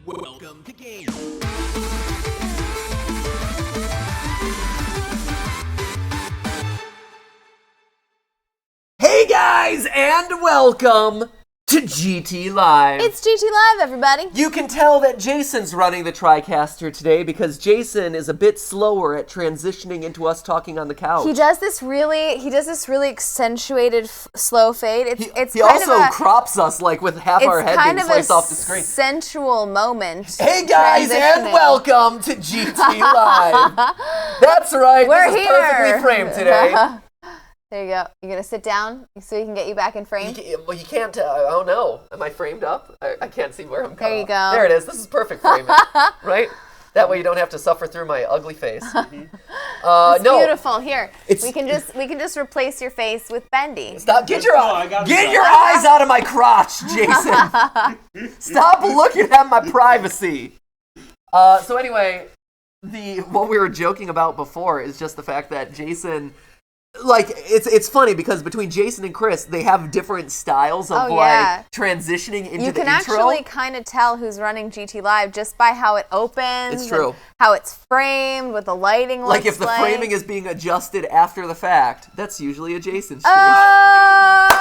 Welcome to Game. Hey guys, and welcome to GTLive. It's GTLive, everybody. You can tell that Jason's running the TriCaster today because Jason is a bit slower at transitioning into us talking on the couch. He does this really accentuated slow fade. He also crops us like with half our head being sliced off the screen. It's kind of a sensual moment. Hey guys, and welcome to GTLive. That's right. We're this is here. Perfectly framed today. There you go. You're going to sit down so he can get you back in frame? Well, you can't, oh no. Am I framed up? I can't see where I'm going. There you go. There it is. This is perfect framing, right? That way you don't have to suffer through my ugly face. It's beautiful. Here, we can just replace your face with Bendy. Stop! Get your eyes out of my crotch, Jason. Stop looking at my privacy. So anyway, what we were joking about before is just the fact that Jason. Like, it's funny because between Jason and Chris, they have different styles of transitioning into the intro. You can actually kind of tell who's running GTLive just by how it opens. It's true. How it's framed, what the lighting looks like. Like if the framing is being adjusted after the fact, that's usually a Jason stream. Oh!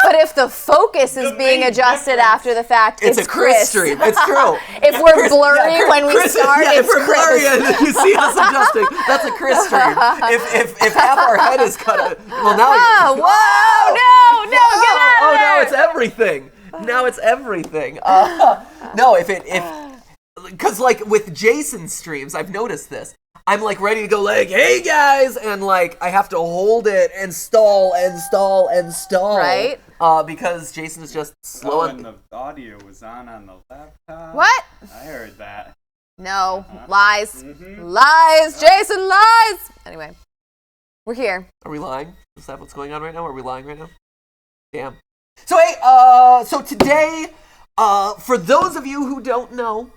But if the focus is being adjusted after the fact, it's a Chris stream. It's true. If we're blurry when we start, it's if we're blurry and you see us adjusting, that's a Chris stream. If half our head is cut, well now. Whoa! No! Get out of there! No! It's everything. Now it's everything. No, because like with Jason's streams, I've noticed this. I'm like ready to go like, hey guys, and like I have to hold it and stall. Right. Because Jason is just slow. And the audio was on the laptop. What? I heard that. No. Lies. Lies. Jason lies. Anyway. We're here. Are we lying? Is that what's going on right now? Are we lying right now? Damn. So hey, so today, for those of you who don't know,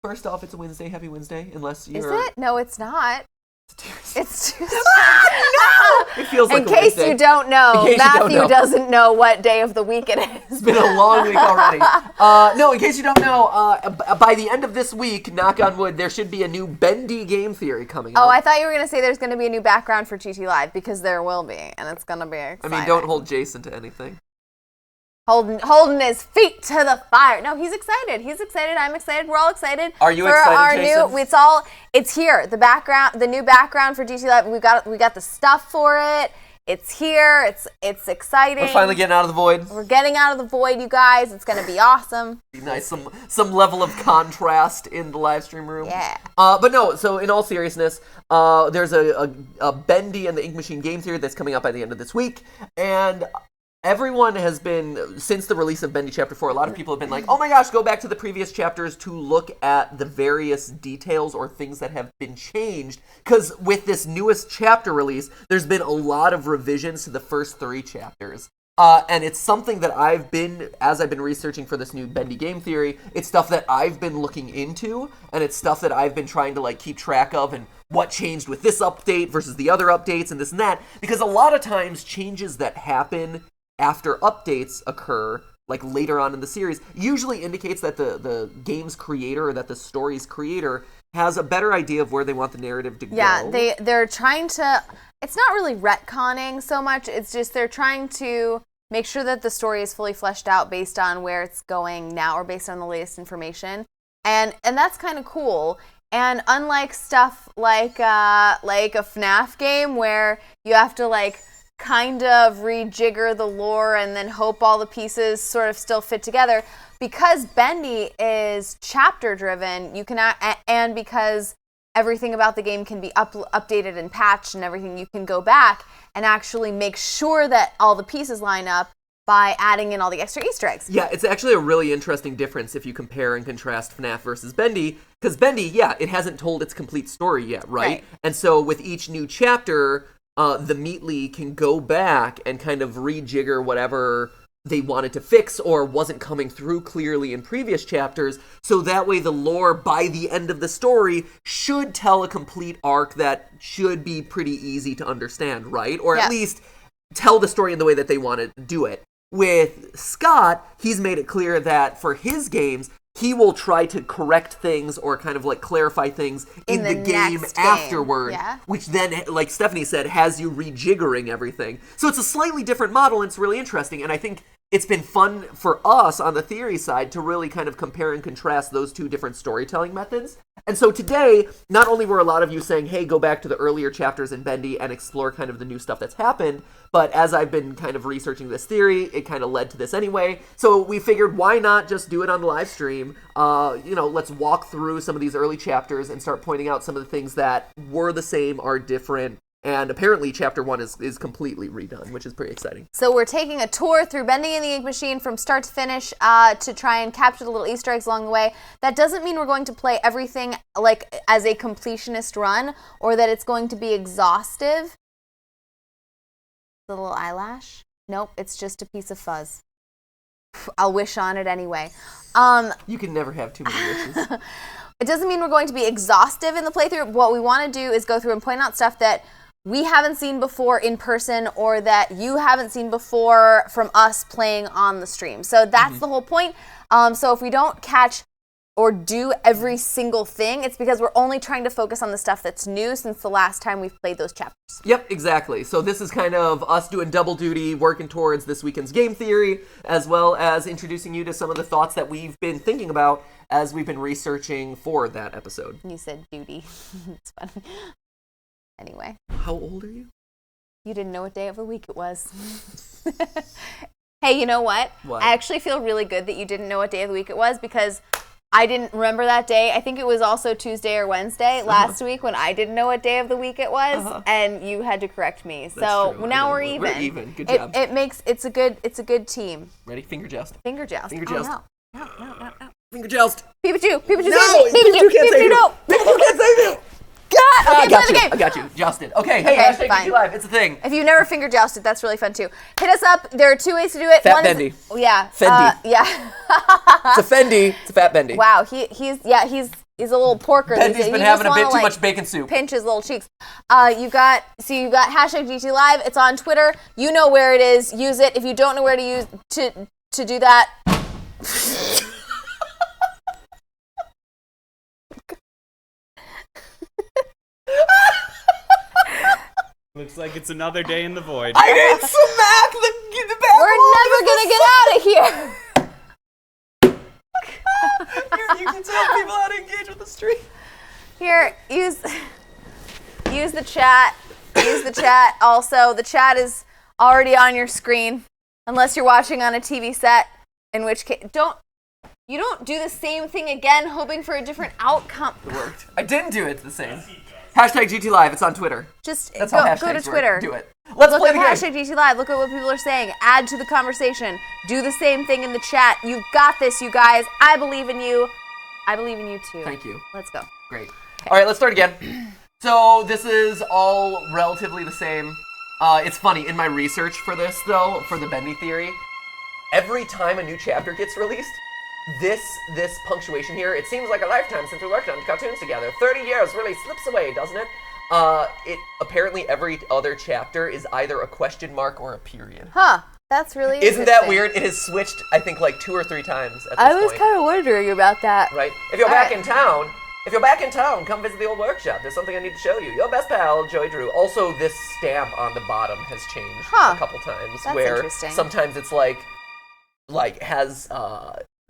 first off, it's a Wednesday, Happy Wednesday, unless you're... Is it? No, it's not. It's Tuesday. No! It feels like In case you don't know, Matthew doesn't know what day of the week it is. It's been a long week already. No, in case you don't know, by the end of this week, knock on wood, there should be a new Bendy game theory coming up. Oh, I thought you were going to say there's going to be a new background for GTLive, because there will be, and it's going to be exciting. I mean, don't hold Jason to anything. Holding his feet to the fire. No, he's excited. He's excited. I'm excited. We're all excited. Are you excited, Jason? It's here. The new background for GTLive. We got the stuff for it. It's here. It's exciting. We're finally getting out of the void. We're getting out of the void, you guys. It's gonna be awesome. Be nice, some level of contrast in the live stream room. Yeah. But no. So in all seriousness, there's a Bendy and the Ink Machine game theory that's coming up by the end of this week, and everyone has been, since the release of Bendy Chapter 4, a lot of people have been like, oh my gosh, go back to the previous chapters to look at the various details or things that have been changed. Because with this newest chapter release, there's been a lot of revisions to the first 3 chapters. And it's something that as I've been researching for this new Bendy game theory, it's stuff that I've been looking into, and it's stuff that I've been trying to like keep track of and what changed with this update versus the other updates and this and that. Because a lot of times changes that happen after updates occur, like later on in the series, usually indicates that the game's creator or that the story's creator has a better idea of where they want the narrative to go. Yeah, they're trying to, it's not really retconning so much, it's just they're trying to make sure that the story is fully fleshed out based on where it's going now or based on the latest information. And that's kind of cool. And unlike stuff like a FNAF game where you have to like kind of rejigger the lore and then hope all the pieces sort of still fit together, because Bendy is chapter driven, you can and because everything about the game can be updated and patched and everything, you can go back and actually make sure that all the pieces line up by adding in all the extra Easter eggs. Yeah, it's actually a really interesting difference if you compare and contrast FNAF versus Bendy, because Bendy, it hasn't told its complete story yet, right? And so with each new chapter, the Meatly can go back and kind of rejigger whatever they wanted to fix or wasn't coming through clearly in previous chapters, so that way the lore by the end of the story should tell a complete arc that should be pretty easy to understand, right? Or at least tell the story in the way that they want to do it. with Scott, he's made it clear that for his games, he will try to correct things or kind of like clarify things in the game next afterward, yeah. which then, like Stephanie said, has you rejiggering everything. So it's a slightly different model, and it's really interesting, and I think it's been fun for us on the theory side to really kind of compare and contrast those two different storytelling methods. And so today, not only were a lot of you saying, hey, go back to the earlier chapters in Bendy and explore kind of the new stuff that's happened, but as I've been kind of researching this theory, it kind of led to this anyway. So we figured, why not just do it on the live stream? Let's walk through some of these early chapters and start pointing out some of the things that were the same, are different, and apparently chapter 1 is completely redone, which is pretty exciting. So we're taking a tour through Bendy and the Ink Machine from start to finish to try and capture the little Easter eggs along the way. That doesn't mean we're going to play everything like as a completionist run or that it's going to be exhaustive. The little eyelash? Nope, it's just a piece of fuzz. I'll wish on it anyway. You can never have too many wishes. It doesn't mean we're going to be exhaustive in the playthrough. What we want to do is go through and point out stuff that we haven't seen before in person or that you haven't seen before from us playing on the stream. So that's the whole point. So if we don't catch or do every single thing, it's because we're only trying to focus on the stuff that's new since the last time we've played those chapters. Yep, exactly. So this is kind of us doing double duty, working towards this weekend's game theory, as well as introducing you to some of the thoughts that we've been thinking about as we've been researching for that episode. You said duty. It's funny. Anyway. How old are you? You didn't know what day of the week it was. Hey, you know what? What? I actually feel really good that you didn't know what day of the week it was because I didn't remember that day. I think it was also Tuesday or Wednesday last week when I didn't know what day of the week it was, and you had to correct me. So true. now we're even. We're even. Good job. It's a good team. Ready? Finger joust. Finger joust. Finger Oh, joust. no. Finger joust. Pikachu. Pikachu. No, Pikachu can't save you. No. Pikachu can't save you. God. Okay, I got play the you. game. I got you. Jousted. Okay. Hey, Okay, hashtag fine. GTLive. It's a thing. If you've never finger jousted, that's really fun too. Hit us up. There are two ways to do it. Fat One Bendy. Is, yeah. Fendi. Yeah. It's a Fendi. It's a fat Bendy. Wow. He's a little porker. Bendy's been having a bit too much bacon soup. Pinch his little cheeks. You got hashtag GTLive. It's on Twitter. You know where it is. Use it. If you don't know where to use to do that. Looks like it's another day in the void. I didn't smack the back. We're never gonna get out of here. You can tell people how to engage with the stream. Here, use the chat. Use the chat. Also, the chat is already on your screen, unless you're watching on a TV set. In which case, you don't do the same thing again, hoping for a different outcome. It worked. I didn't do it the same. Hashtag GTLive. It's on Twitter. Just That's go how to hashtags Twitter. work. Do it. Let's Look play at the game. hashtag GTLive. Look at what people are saying. Add to the conversation. Do the same thing in the chat. You've got this, you guys. I believe in you. I believe in you too. Thank you. Let's go. Great. All right, let's start again. So this is all relatively the same. It's funny, in my research for this, though, for the Bendy theory, every time a new chapter gets released, this punctuation here, it seems like a lifetime since we worked on cartoons together. 30 years really slips away, doesn't it? It apparently every other chapter is either a question mark or a period. Huh. That's really Isn't that interesting. weird? It has switched, I think, like 2 or 3 times at this I was point. kind of wondering about that. Right? If you're All back right. in town, come visit the old workshop. There's something I need to show you. Your best pal, Joey Drew. Also, this stamp on the bottom has changed a couple times. That's where interesting. sometimes it's like has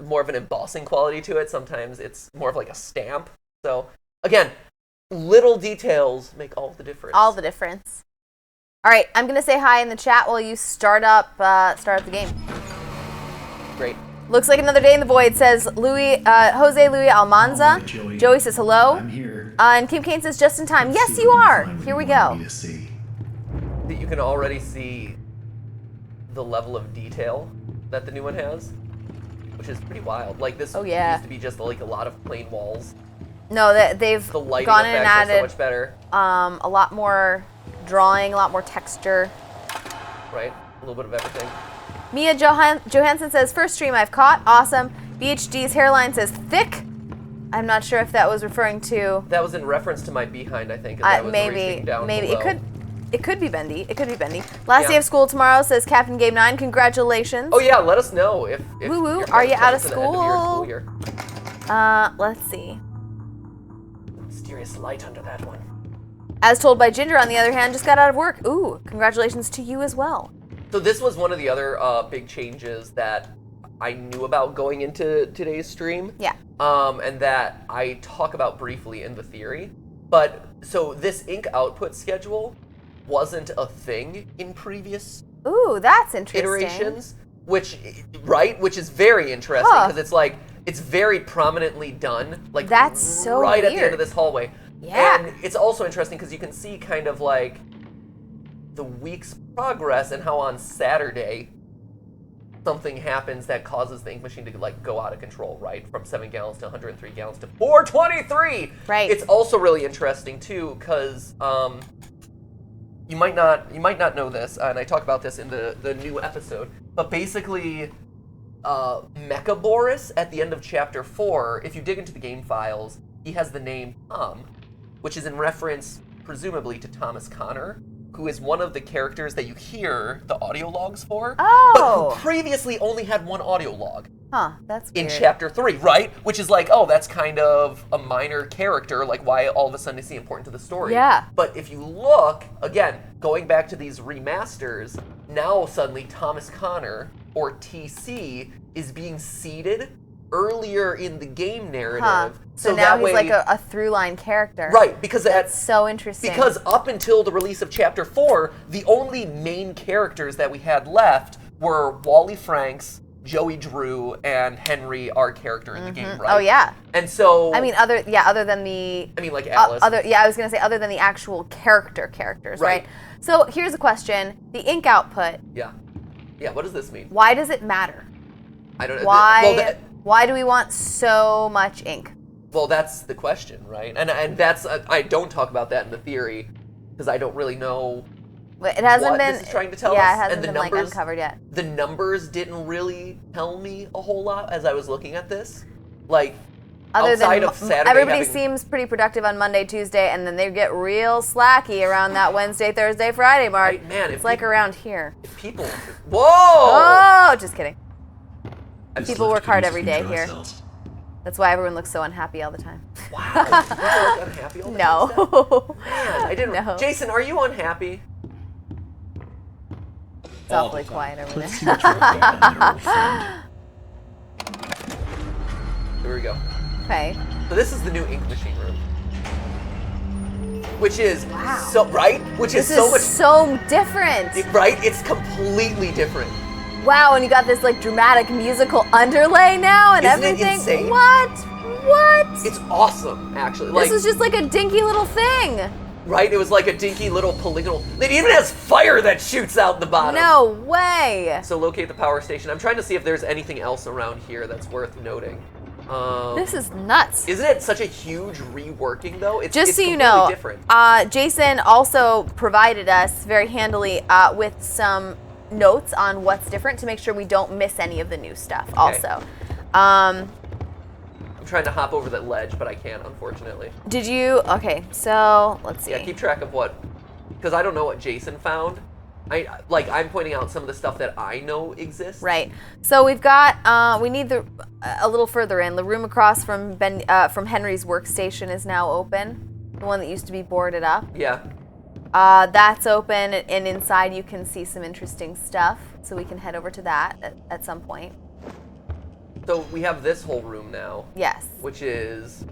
more of an embossing quality to it. Sometimes it's more of like a stamp. So again, little details make all the difference. All the difference. All right, I'm gonna say hi in the chat while you start up the game. Great. Looks like another day in the void. Says Jose Louis Almanza. All right, Joey. Joey says hello. I'm here. And Kim Kane says just in time. Yes, you are. Here we go. That you can already see the level of detail that the new one has, which is pretty wild. Like this yeah. used to be just like a lot of plain walls. No, they've The lighting gone in and effects are so added much better, a lot more drawing, a lot more texture. right? A little bit of everything. Mia Johansson says, first stream I've caught. Awesome. BHD's hairline says thick. I'm not sure if that was referring to... That was in reference to my behind, I think. As I was racing down maybe. below. It could... It could be Bendy. It could be Bendy. Last Yeah. day of school tomorrow, says Captain Game 9. Congratulations. Oh yeah, let us know if Woo woo. you're Are you having out of fun for the end your school? year. Let's see. Mysterious light under that one. As told by Ginger, on the other hand, just got out of work. Ooh, congratulations to you as well. So this was one of the other big changes that I knew about going into today's stream. Yeah. And that I talk about briefly in the theory. But so this ink output schedule wasn't a thing in previous Ooh, that's interesting. iterations, which is very interesting because it's like it's very prominently done, like That's so right at the weird. end of this hallway. Yeah. And it's also interesting because you can see kind of like the week's progress and how on Saturday something happens that causes the ink machine to like go out of control, right? From 7 gallons to 103 gallons to 423. Right. It's also really interesting too because you might not know this, and I talk about this in the new episode, but basically Mecha Boris at the end of chapter 4, if you dig into the game files, he has the name Tom, which is in reference presumably to Thomas Connor, who is one of the characters that you hear the audio logs for, but Oh. who previously only had one audio log Huh, that's in weird. chapter 3, right? Which is like, oh, that's kind of a minor character, like why all of a sudden is he important to the story? Yeah. But if you look, again, going back to these remasters, now suddenly Thomas Connor, or TC, is being seeded earlier in the game narrative. Huh. So now that he's way, like a through-line character. right, because That's so interesting. because up until the release of Chapter 4, the only main characters that we had left were Wally Franks, Joey Drew, and Henry, our character in the game, right? Oh yeah. And so I mean, other than the like Alice. I was gonna say other than the actual characters, right? So here's a question: the ink output. Yeah. What does this mean? Why does it matter? I don't know. Why? Why do we want so much ink? Well, that's the question, right? And that's I don't talk about that in the theory because I don't really know It hasn't what been. this is trying to tell yeah, us. it hasn't And the been like numbers- uncovered yet. The numbers didn't really tell me a whole lot as I was looking at this. Like Other outside than of Saturday, everybody having, seems pretty productive on Monday, Tuesday, and then they get real slacky around that Wednesday, Thursday, Friday mark. Right, man, it's if like peop- around here. if people. Whoa! Oh, just kidding. I'm People work hard every day here. That's why everyone looks so unhappy all the time. Wow. People look unhappy all the time, Steph? No. Man, I didn't. No. Jason, are you unhappy? It's awfully quiet over there. Let's see what you're looking at, old friend. Here we go. Okay. So this is the new ink machine room, which is Wow. so right, which This is so much so different. right. It's completely different. Wow, and you got this like dramatic musical underlay now and Isn't it everything. insane? What? It's awesome, actually. Like, This was just like a dinky little thing. right? It was like a dinky little polygonal. It even has fire that shoots out the bottom. No way. So locate the power station. I'm trying to see if there's anything else around here that's worth noting. This is nuts. Isn't it such a huge reworking though? It's Just it's so you completely know, different. Jason also provided us very handily with some notes on what's different to make sure we don't miss any of the new stuff. Also, I'm trying to hop over that ledge, but I can't, unfortunately. did you? Okay, so let's see. Yeah, keep track of what, because I don't know what Jason found. I'm pointing out some of the stuff that I know exists. Right. So we've got we need a little further in. The room across from from Henry's workstation is now open. The one that used to be boarded up. Yeah. That's open, and inside you can see some interesting stuff. So we can head over to that at some point. So we have this whole room now, Yes. which is,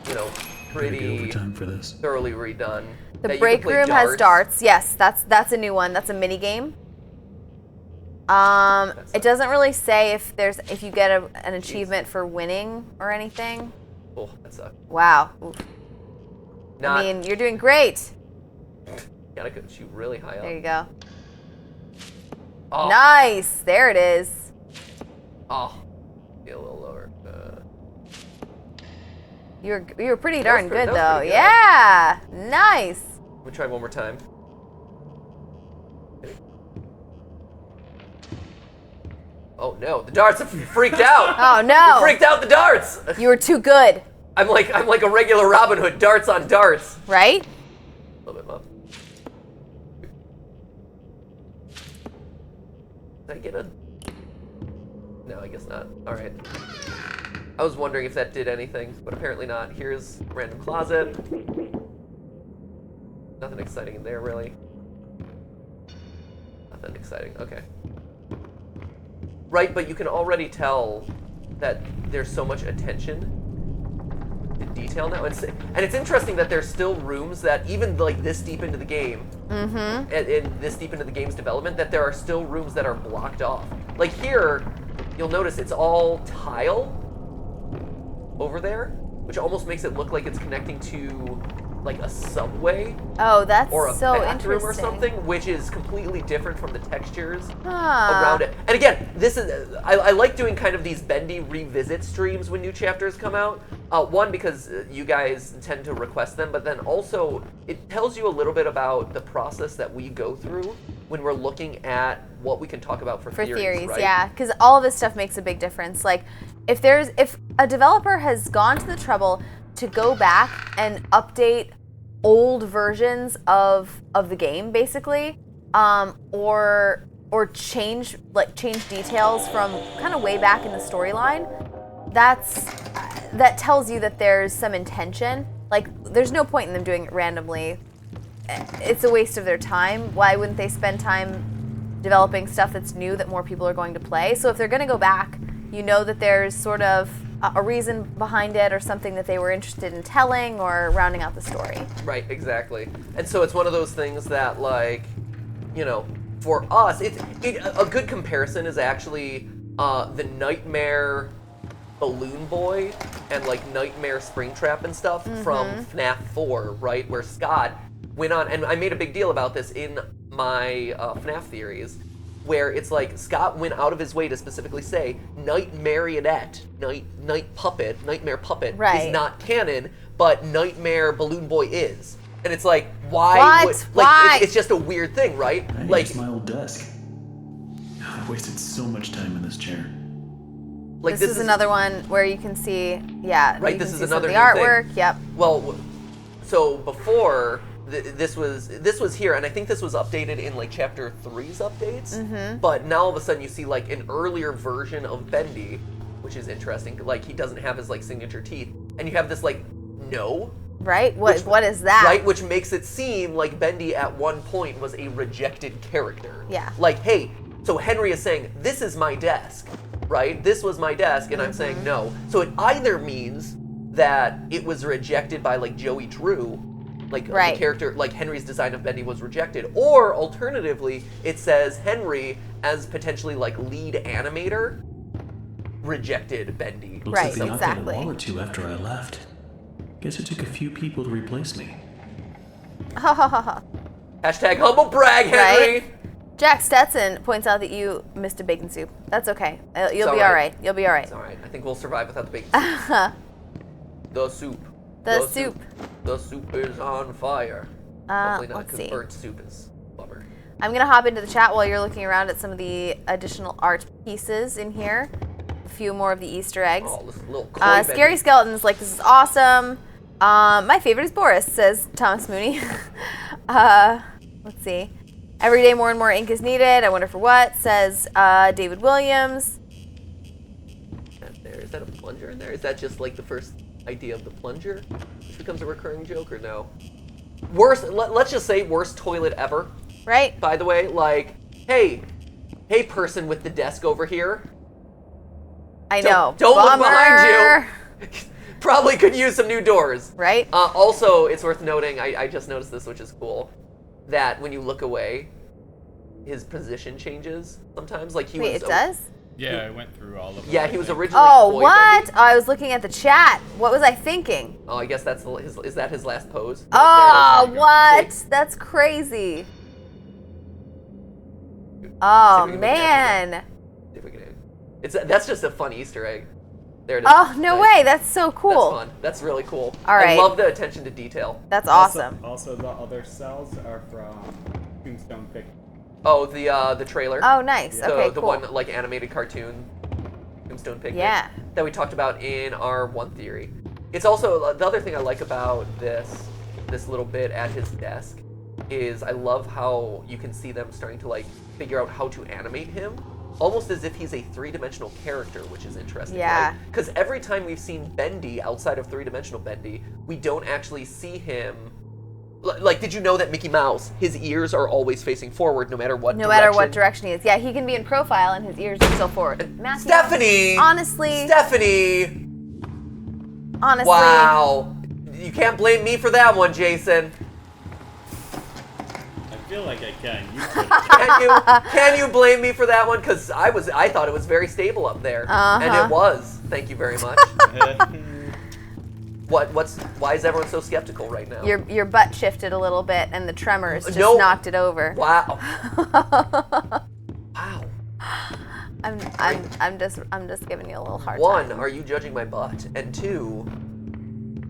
you know, Better get pretty overtime for this. thoroughly redone. The That you can break play room has darts. Yes, that's a new one. That's a mini game. It doesn't really say if you get an achievement for winning or anything. Oh, that sucks. Wow. Oof. Not, I mean, you're doing great. gotta go shoot really high up. There you go. Oh, Nice. There it is. oh, get a little lower. You were pretty darn pretty- good that was though. pretty good. Yeah. Nice. Let me try one more time. Oh no, the darts have freaked out. Oh no. You freaked out the darts. You were too good, I'm like a regular Robin Hood, darts on darts. right? A little bit, Mom. Did I get a... No, I guess not. Alright. I was wondering if that did anything, but apparently not. Here's random closet. Nothing exciting in there, really. Nothing exciting. Okay. Right, but you can already tell that there's so much attention to detail now. And it's interesting that there's still rooms that, even like this deep into the game, and this deep into the game's development, that there are still rooms that are blocked off. Like here, you'll notice it's all tile over there, which almost makes it look like it's connecting to like a subway. Oh, that's or a so bathroom or interesting. something, which is completely different from the textures around it. And again, this is I like doing kind of these Bendy revisit streams when new chapters come out. One, because you guys tend to request them, but then also it tells you a little bit about the process that we go through when we're looking at what we can talk about for theories, right? Yeah, because all of this stuff makes a big difference. Like, if a developer has gone to the trouble to go back and update old versions of the game, basically, or change details from kind of way back in the storyline, that tells you that there's some intention. Like, there's no point in them doing it randomly. It's a waste of their time. Why wouldn't they spend time developing stuff that's new that more people are going to play? So if they're going to go back, you know that there's sort of a reason behind it, or something that they were interested in telling or rounding out the story. Right, exactly. And so it's one of those things that, like, you know, for us, a good comparison is actually the Nightmare Balloon Boy and like Nightmare Springtrap and stuff from FNAF 4, right? Where Scott went on, and I made a big deal about this in my FNAF theories, where it's like Scott went out of his way to specifically say Nightmare Puppet Right. is not canon, but Nightmare Balloon Boy is. And it's like, why? Why? It's just a weird thing, right? Hey, Like, it's my old desk. I wasted so much time in this chair. like This is another one where you can see, Right, you this can is see some of another the new artwork. thing. Yep. Well, so before this was here, and I think this was updated in like chapter 3's updates. But now all of a sudden you see like an earlier version of Bendy, which is interesting. Like, he doesn't have his like signature teeth, and you have this like no. Right? What is that? Right, which makes it seem like Bendy at one point was a rejected character. Yeah. Like, hey, so Henry is saying, this is my desk, right? This was my desk, and I'm saying no. So it either means that it was rejected by like Joey Drew, like Right. the character, like Henry's design of Bendy was rejected, or alternatively, it says Henry as potentially like lead animator rejected Bendy. Looks Right, like they knocked exactly. out a wall or two after I left. Guess it took a few people to replace me. Hashtag humble brag, Henry. Right? Jack Stetson points out that you missed a bacon soup. That's okay. You'll all be right. all right. You'll be all right. It's all right. I think we'll survive without the bacon soup. The soup. The soup. The soup is on fire. Hopefully not, let's because see. burnt soup is bummer. I'm going to hop into the chat while you're looking around at some of the additional art pieces in here. A few more of the Easter eggs. Oh, this little koi Scary Bendy. Skeletons, like, this is awesome. My favorite is Boris, says Thomas Mooney. Let's see. Every day more and more ink is needed. I wonder for what, says David Williams. Is that a plunger in there? Is that just like the first idea of the plunger, which becomes a recurring joke, or no? Worst, let's just say worst toilet ever. Right? By the way, like, hey person with the desk over here. I know. Don't look Bummer. behind you. Probably could use some new doors. Right? Also, it's worth noting, I just noticed this, which is cool, that when you look away, his position changes sometimes. Like, he Wait, was. it does? Yeah, I went through all of them. Yeah, I he was think. originally. Oh, Koi what? Bendy. Oh, I was looking at the chat. What was I thinking? Oh, I guess that's is that his last pose? Oh, There it is. what? See? That's crazy. See if Oh, we can make that man. See if we can- That's just a fun Easter egg. There it is. Oh, no Nice. way. That's so cool. That's fun. That's really cool. All right. I love the attention to detail. That's Also- awesome. Also, the other cells are from Tombstone Pick. Oh, the trailer. Oh, nice. The, Okay, the cool. one like animated cartoon, Tombstone Picnic. Yeah. That we talked about in our one theory. It's also the other thing I like about this little bit at his desk is I love how you can see them starting to like figure out how to animate him. almost as if he's a three-dimensional character, which is interesting. Yeah. Because every time we've seen Bendy outside of three-dimensional Bendy, we don't actually see him. Like, did you know that Mickey Mouse, his ears are always facing forward no matter what direction? No matter what direction he is. Yeah, he can be in profile and his ears are still forward. Matthew, Stephanie! Honestly. Wow. You can't blame me for that one, Jason. I feel like I can. You Can you blame me for that one? Because I thought it was very stable up there. And it was. Thank you very much. Why is everyone so skeptical right now? Your butt shifted a little bit and the tremors just knocked it over. Wow. Wow. I'm just giving you a little hard One, time. are you judging my butt? And two,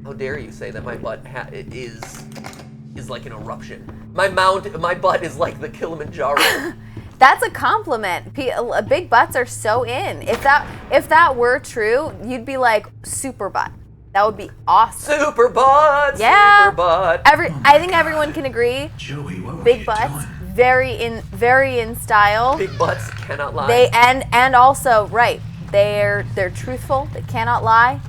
how dare you say that my butt is like an eruption? My butt is like the Kilimanjaro. That's a compliment. Big butts are so in. If that were true, you'd be like super butt. That would be awesome. Super butt. Yeah. Super butt. I think everyone can agree. Joey, what were Big you butts, doing? very in style. Big butts cannot lie. They and also right. They're truthful. They cannot lie.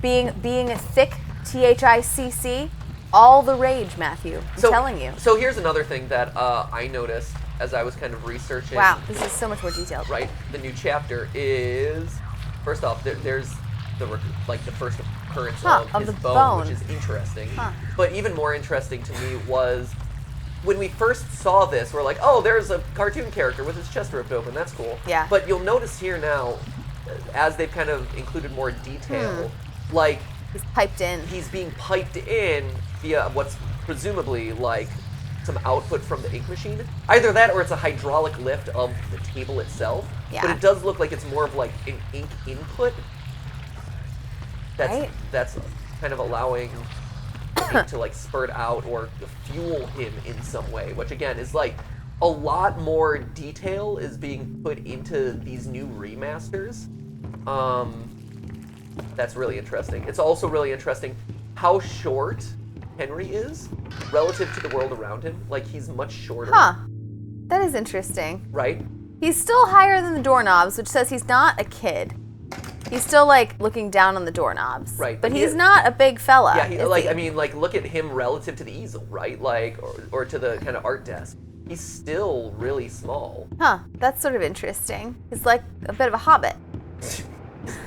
Being a thick, THICC, all the rage, Matthew. I'm telling you. So here's another thing that I noticed as I was kind of researching. Wow, this is so much more detailed. Right, the new chapter is first off there's the first occurrence of his the bone, bone. which is interesting. But even more interesting to me was when we first saw this, we're like, oh, there's a cartoon character with his chest ripped open. That's cool. Yeah. But you'll notice here now, as they've kind of included more detail, like He's piped in. he's being piped in via what's presumably like some output from the ink machine. Either that or it's a hydraulic lift of the table itself. Yeah. But it does look like it's more of like an ink input. That's kind of allowing the ink to like spurt out or fuel him in some way, which again is like a lot more detail is being put into these new remasters. That's really interesting. It's also really interesting how short Henry is relative to the world around him. Like, he's much shorter. Huh. That is interesting. Right? He's still higher than the doorknobs, which says he's not a kid. He's still, like, looking down on the doorknobs. Right. But he's not a big fella. Yeah, is he? I mean, look at him relative to the easel, right? Like, or to the kind of art desk. He's still really small. Huh. That's sort of interesting. He's like a bit of a hobbit.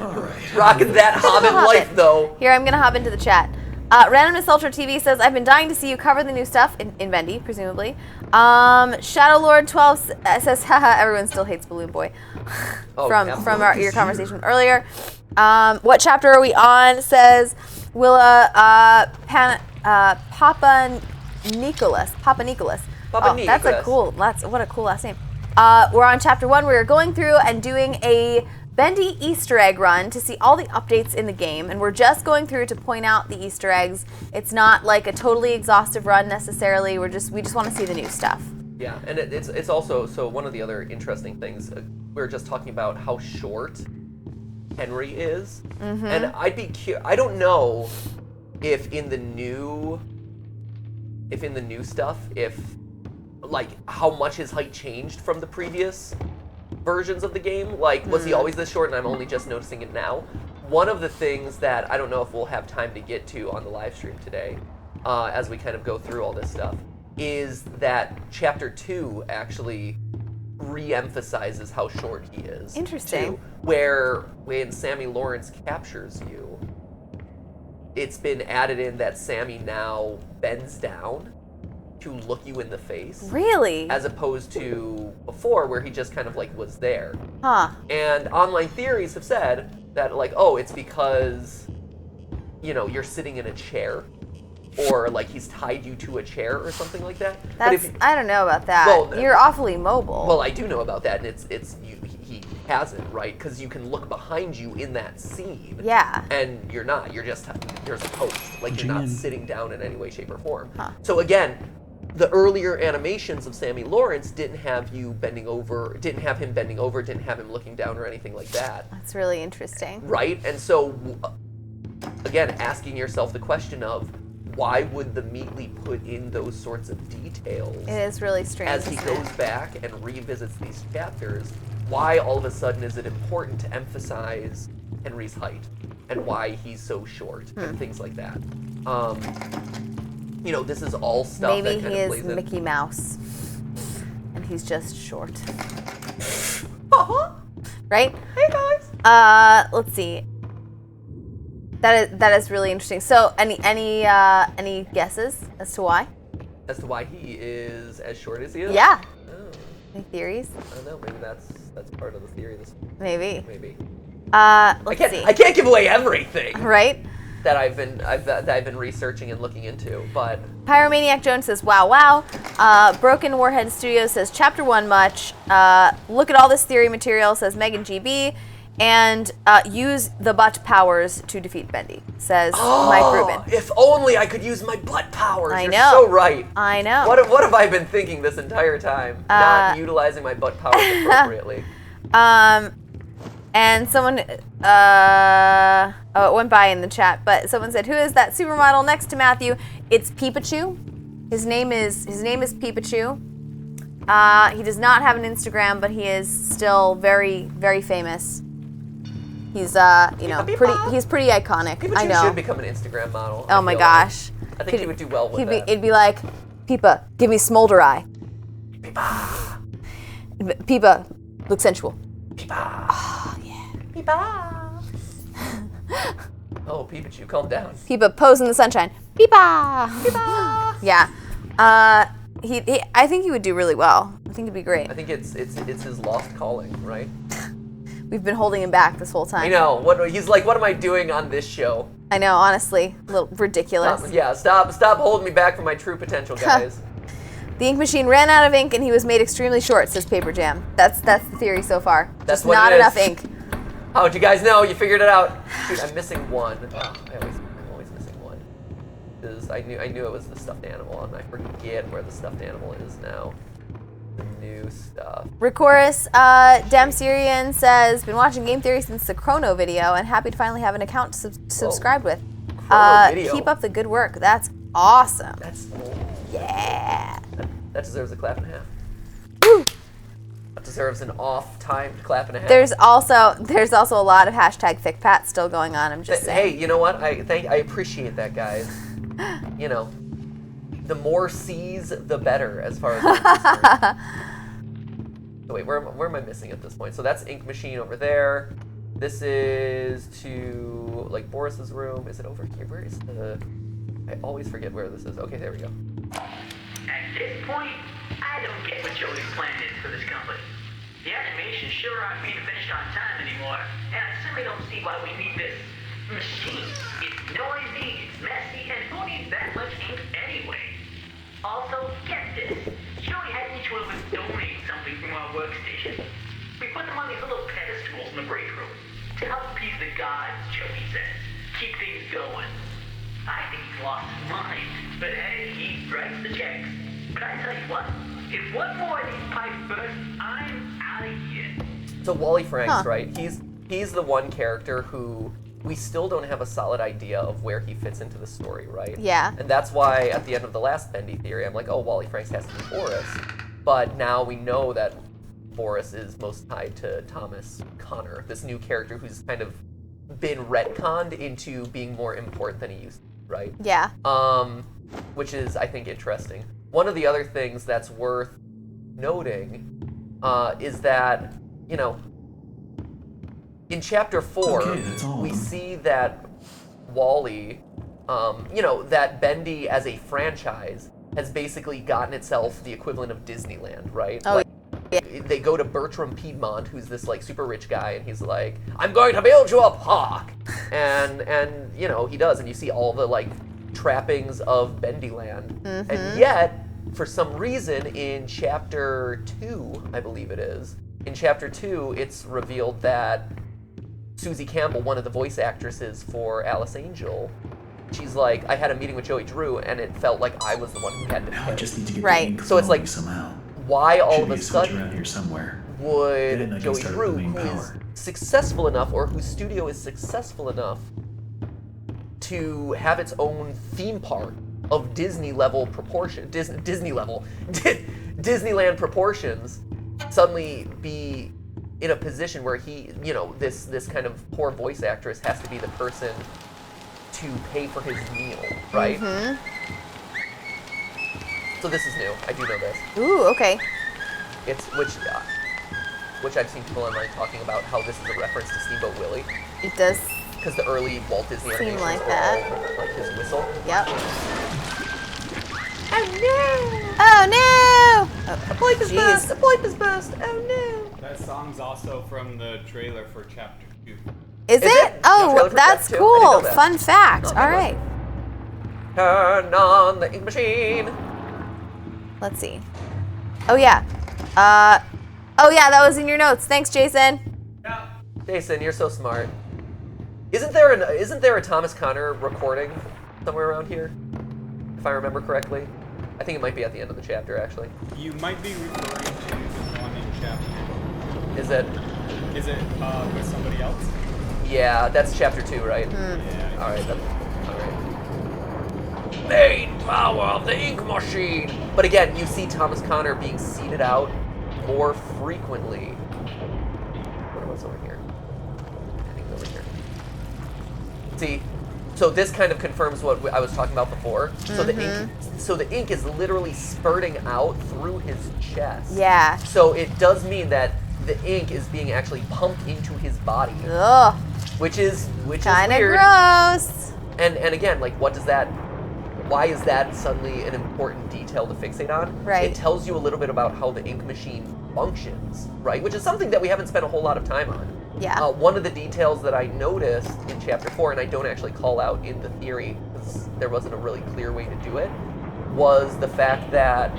All right. Rocking that hobbit life, though. Here, I'm going to hop into the chat. Randomness Ultra TV says, I've been dying to see you cover the new stuff, in Bendy, presumably. Shadow Lord 12 says, haha, everyone still hates Balloon Boy. Oh, from absolutely. your conversation earlier. What chapter are we on? Says Willa Papa Nicholas. Papa Nicholas. That's what a cool last name. We're on chapter 1. We're going through and doing a Bendy Easter egg run to see all the updates in the game, and we're just going through to point out the Easter eggs. It's not like a totally exhaustive run necessarily. We just want to see the new stuff. Yeah, and it's also, so one of the other interesting things, we were just talking about how short Henry is, and I'd be I don't know if in the new stuff, like how much his height changed from the previous versions of the game. Like, was he always this short and I'm only just noticing it now? One of the things that I don't know if we'll have time to get to on the live stream today, as we kind of go through all this stuff, is that chapter 2 actually re-emphasizes how short he is. Interesting. Too, where when Sammy Lawrence captures you, it's been added in that Sammy now bends down to look you in the face. Really? As opposed to before where he just kind of like was there. Huh. And online theories have said that like, oh, it's because, you know, you're sitting in a chair, or like he's tied you to a chair or something like that. I don't know about that. Well, you're awfully mobile. Well, I do know about that, and he hasn't, right? Because you can look behind you in that scene. Yeah. And you're not. You're just, there's a post. Like, you're not sitting down in any way, shape, or form. Huh. So again, the earlier animations of Sammy Lawrence didn't have you bending over, didn't have him bending over, didn't have him looking down or anything like that. That's really interesting. Right? And so, again, asking yourself the question of, why would the Meatly put in those sorts of details It is really strange. as he isn't goes it? back and revisits these chapters? Why all of a sudden is it important to emphasize Henry's height and why he's so short and things like that? This is all stuff Maybe that kind he of is plays in. Mickey Mouse, and he's just short. Uh-huh. Right? Hey guys. Let's see. That is really interesting. So, any guesses as to why? As to why he is as short as he is? Yeah. Oh, Any theories? I don't know. Maybe that's part of the theory. Maybe. Maybe. Let's see. I can't give away everything Right? that I've been researching and looking into, but Pyromaniac Jones says, wow. Broken Warhead Studios says, chapter 1 much. Look at all this theory material, says Megan GB. And use the butt powers to defeat Bendy, says Mike Rubin. if only I could use my butt powers. I You're know. so right. I know. What have I been thinking this entire time? Not utilizing my butt powers appropriately. And someone, it went by in the chat, but someone said, who is that supermodel next to Matthew? It's Peepachu. His name is Peepachu. He does not have an Instagram, but he is still very, very famous. He's, he's pretty iconic. Pikachu I know. should become an Instagram model. Oh my gosh. I think he would do well with that. It'd be like, Peepa, give me smolder eye. Peepa. Peepa, look sensual. Peepa. Oh, yeah. Peepa. Oh, Pikachu, calm down. Peepa, pose in the sunshine. Peepa. Peepa. Yeah. I think he would do really well. I think it'd be great. I think it's his lost calling, right? We've been holding him back this whole time. I know. He's like, what am I doing on this show? I know, honestly. A little ridiculous. Stop holding me back from my true potential, guys. The ink machine ran out of ink and he was made extremely short, says Paper Jam. That's the theory so far. That's Just what not it is. enough ink. How'd you guys know? You figured it out. Shoot, I'm missing one. Oh, I'm always missing one. Because I knew it was the stuffed animal, and I forget where the stuffed animal is now. The new stuff. Ricorus Damsirian says, been watching Game Theory since the Chrono video and happy to finally have an account subscribed with. Chrono video. Keep up the good work. That's awesome. That's Yeah. that deserves a clap and a half. Woo. That deserves an off-timed clap and a half. There's also a lot of hashtag ThickPat still going on. I'm just saying. Hey, you know what? I appreciate that, guys. You know, the more C's, the better, as far as I'm concerned. So wait, where am I missing at this point? So that's Ink Machine over there. This is to like Boris's room. Is it over here? Where is the? I always forget where this is. Okay, there we go. At this point, I don't get what Joey's plan is for this company. The animations sure aren't being finished on time anymore, and I simply don't see why we need this machine. It's noisy, it's messy, and who needs that much ink anyway? Also, get this. Joey had each one of us donate something from our workstation. We put them on these little pedestals in the break room to help appease the gods, Joey says. Keep things going. I think he's lost his mind, but hey, he writes the checks. But I tell you what, if one more of these pipes burst, I'm out of here. So Wally Franks, right? He's the one character who we still don't have a solid idea of where he fits into the story, right? Yeah. And that's why at the end of the last Bendy theory, I'm like, oh, Wally Franks has to be Boris. But now we know that Boris is most tied to Thomas Connor, this new character who's kind of been retconned into being more important than he used to, right? Yeah. Which is, I think, interesting. One of the other things that's worth noting is that, you know, in Chapter 4, we see that Wally, that Bendy as a franchise has basically gotten itself the equivalent of Disneyland, right? Oh, yeah. They go to Bertram Piedmont, who's this like super rich guy, and he's like, "I'm going to build you a park," and you know he does, and you see all the like trappings of Bendyland, and yet for some reason in Chapter 2, I believe it is, in Chapter 2, it's revealed that Susie Campbell, one of the voice actresses for Alice Angel, she's like, I had a meeting with Joey Drew, and it felt like I was the one who had to Now I just need to get Right. the ink So it's flowing like, somehow. why all Should of be a a switch sudden around here somewhere. would Then I can Joey start Drew, building who is power. successful enough, or whose studio is successful enough to have its own theme park of Disney level proportion, Disneyland proportions, suddenly be in a position where he, this kind of poor voice actress has to be the person to pay for his meal, right? Mm-hmm. So this is new. I do know this. Ooh, okay. It's which I've seen people online talking about how this is a reference to Steamboat Willie, It does because the early Walt Disney seem animations like were that. all like his whistle. Yep. Oh Oh no! no! A blip is Jeez. best. A blip is best. Oh no! That song's also from the trailer for Chapter 2. Is Is it? it? The Oh, trailer for that's Chapter 2? I didn't know cool. that. Fun fact. Oh, All right. Turn on the ink machine. Let's see. Oh yeah. Oh yeah, that was in your notes. Thanks, Jason. Yeah. Jason, you're so smart. Isn't there a Thomas Connor recording somewhere around here? If I remember correctly. I think it might be at the end of the chapter, actually. You might be referring to the one in Chapter Is it? 2. Is it with somebody else? Yeah, that's chapter 2, right? Yeah. All right. Main power of the ink machine. But again, you see Thomas Connor being seated out more frequently. What's over here? I think it's over here. See, so this kind of confirms what I was talking about before. So the ink is literally spurting out through his chest. Yeah. So it does mean that the ink is being actually pumped into his body, Ugh. which is Kind of weird. gross. And again, like, what does that? Why is that suddenly an important detail to fixate on? Right. It tells you a little bit about how the ink machine functions, right? Which is something that we haven't spent a whole lot of time on. Yeah. One of the details that I noticed in chapter 4, and I don't actually call out in the theory because there wasn't a really clear way to do it, was the fact that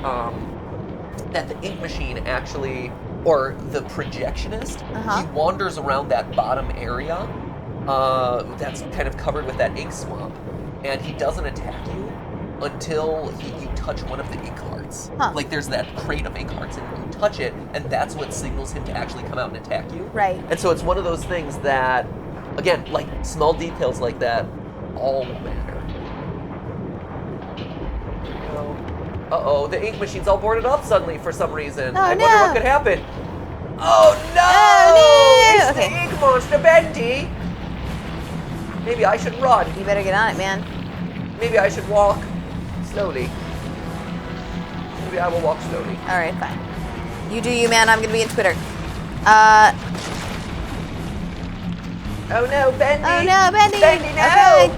that the ink machine actually, or the projectionist, he wanders around that bottom area that's kind of covered with that ink swamp, and he doesn't attack you until you touch one of the ink hearts. Like there's that crate of ink hearts, and you touch it, and that's what signals him to actually come out and attack you. Right. And so it's one of those things that, again, like small details like that all matter. Uh-oh, the ink machine's all boarded up suddenly for some reason. Oh, I wonder no. what could happen. Oh no! Oh, no! It's Okay. the ink monster, Bendy! Maybe I should run. You better get on it, man. Maybe I should walk slowly. Maybe I will walk slowly. All right, fine. You do you, man. I'm gonna be in Twitter. Oh no, Bendy! Oh no, Bendy! Bendy, no! Okay.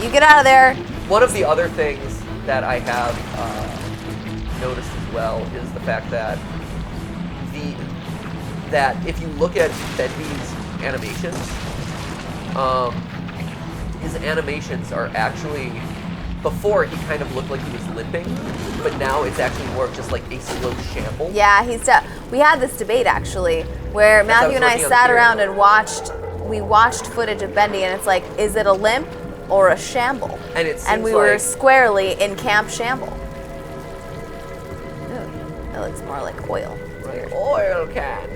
You get out of there. One of the other things that I have noticed as well is the fact that if you look at Bendy's animations, his animations are actually, before he kind of looked like he was limping, but now it's actually more of just like a slow shamble. Yeah, we had this debate actually, where That's Matthew and I working on the sat theory. around and watched footage of Bendy, and it's like, is it a limp or a shamble? And it seems And we were like- squarely in Camp Shamble. Ooh, that looks more like oil. Like oil can.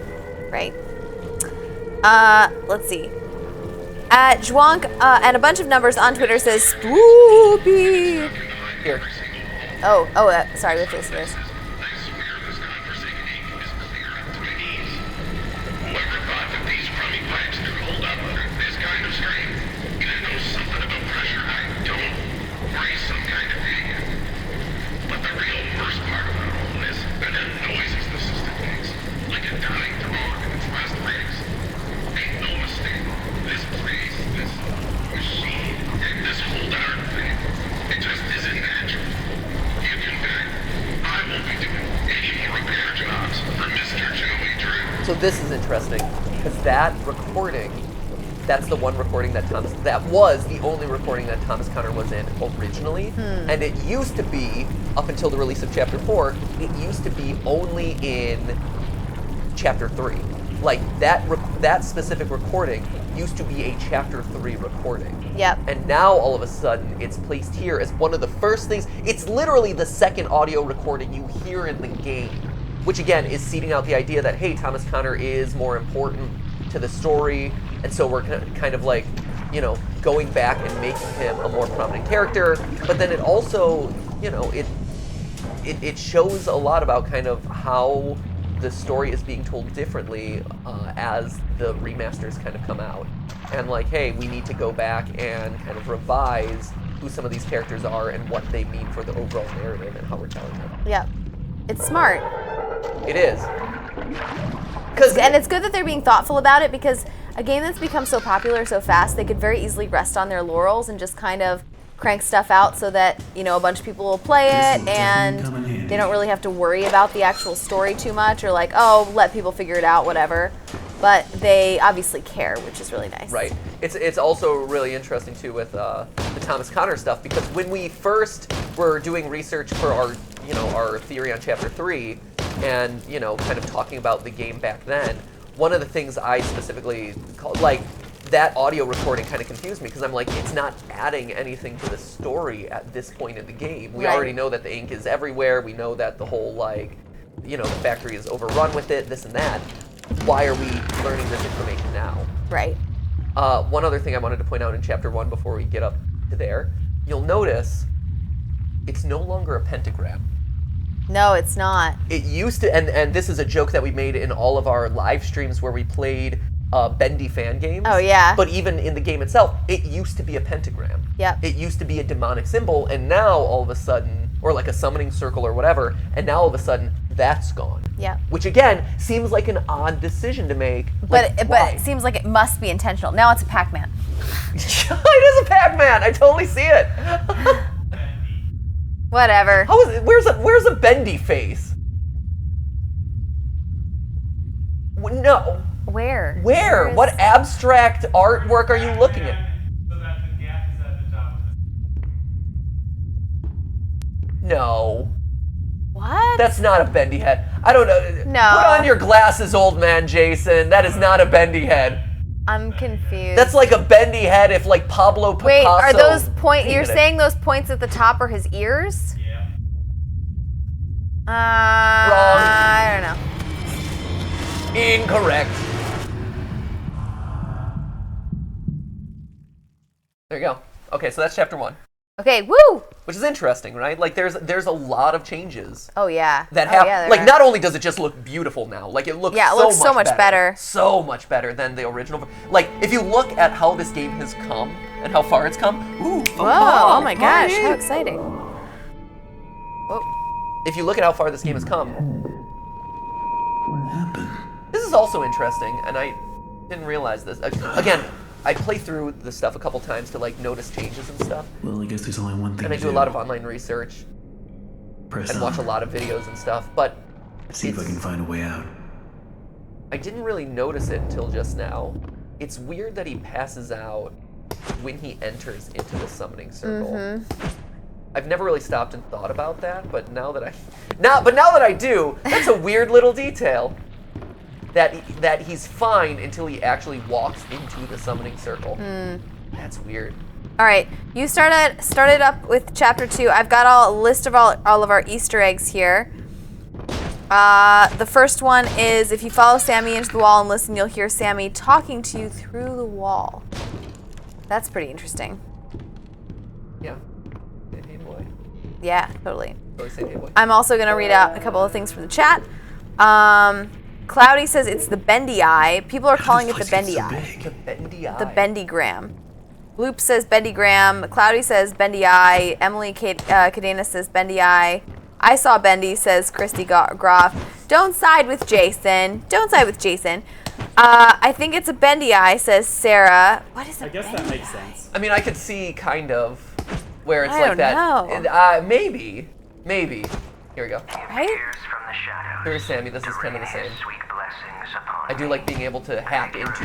Right? Let's see. Jwank and a bunch of numbers on Twitter says spoopy. Here. Sorry, we have to listen to this. So this is interesting, because that recording, that's the one recording that was the only recording that Thomas Connor was in originally. And it used to be, up until the release of Chapter 4, it used to be only in Chapter 3. Like, that specific recording used to be a Chapter 3 recording. Yep. And now, all of a sudden, it's placed here as one of the first things. It's literally the second audio recording you hear in the game. Which, again, is seeding out the idea that, hey, Thomas Connor is more important to the story. And so we're kind of like you know, going back and making him a more prominent character. But then it also, you know, it shows a lot about kind of how the story is being told differently as the remasters kind of come out. And like, hey, we need to go back and kind of revise who some of these characters are and what they mean for the overall narrative and how we're telling them. Yep. It's smart. It is. And it's good that they're being thoughtful about it, because a game that's become so popular so fast, they could very easily rest on their laurels and just kind of crank stuff out so that, you know, a bunch of people will play it and they don't really have to worry about the actual story too much, or like, oh, let people figure it out, whatever. But they obviously care, which is really nice. Right. It's also really interesting too with the Thomas Connor stuff, because when we first were doing research for our, you know, our theory on Chapter 3 and, you know, kind of talking about the game back then, one of the things I specifically called, like, that audio recording kind of confused me, because I'm like, it's not adding anything to the story at this point in the game. We already know that the ink is everywhere. We know that the whole, like, you know, the factory is overrun with it, this and that. Why are we learning this information now? Right. One other thing I wanted to point out in Chapter 1 before we get up to there, you'll notice it's no longer a pentagram. No, it's not. It used to, and this is a joke that we made in all of our live streams where we played Bendy fan games. Oh, yeah. But even in the game itself, it used to be a pentagram. Yep. It used to be a demonic symbol, and now all of a sudden, or like a summoning circle or whatever, and now all of a sudden, that's gone. Yep. Which again, seems like an odd decision to make. But Like, why? it seems like it must be intentional. Now it's a Pac-Man. It is a Pac-Man! I totally see it! Whatever. How is it? Where's a Bendy face? No. Where? Where? is- What abstract artwork are you looking at? So that the gap is at the top of the... No. What? That's not a Bendy head. I don't know. No. Put on your glasses, old man Jason. That is not a Bendy head. I'm confused. That's like a Bendy head if like Pablo Picasso. Wait, are those painted you're it. saying those points at the top are his ears? Yeah. I don't know. Incorrect. There you go. Okay, so that's Chapter 1. Okay, woo! Which is interesting, right? Like there's a lot of changes Oh yeah. that Oh, have yeah, there like are. not only does it just look beautiful now, like it looks so much better. So much better than the original. Like if you look at how this game has come and how far it's come, ooh, Whoa! Oh my gosh! How exciting! Whoa! If you look at how far this game has come, What happened? this is also interesting, and I didn't realize this. Again, I play through the stuff a couple times to like notice changes and stuff, Well, I guess there's only one thing and I to do a lot of online research Press and on. watch a lot of videos and stuff. But See if I it's- can find a way out. I didn't really notice it until just now. It's weird that he passes out when he enters into the summoning circle. I've never really stopped and thought about that, but now that I do, that's a weird little detail. That he's fine until he actually walks into the summoning circle. That's weird. All right, you started up with Chapter 2. I've got a list of all of our Easter eggs here. The first one is if you follow Sammy into the wall and listen, you'll hear Sammy talking to you through the wall. That's pretty interesting. Yeah. Hey boy. Yeah, totally. Always say hey boy. I'm also going to read out a couple of things from the chat. Cloudy says it's the Bendy Eye. People are calling it the Bendy Eye. The Bendy Eye. The Bendygram. Loop says Bendygram. Cloudy says Bendy Eye. Emily Cadena says Bendy Eye. I saw Bendy, says Christy Groff. Don't side with Jason. Don't side with Jason. I think it's a Bendy Eye, says Sarah. What is a I guess Bendy that makes Eye? sense. I mean, I could see kind of where it's I like don't that. know. And, maybe. Here we go. Right? From the shadows. Here's Sammy. This is kind of the same. Sweet blessings upon I do like being able to hack into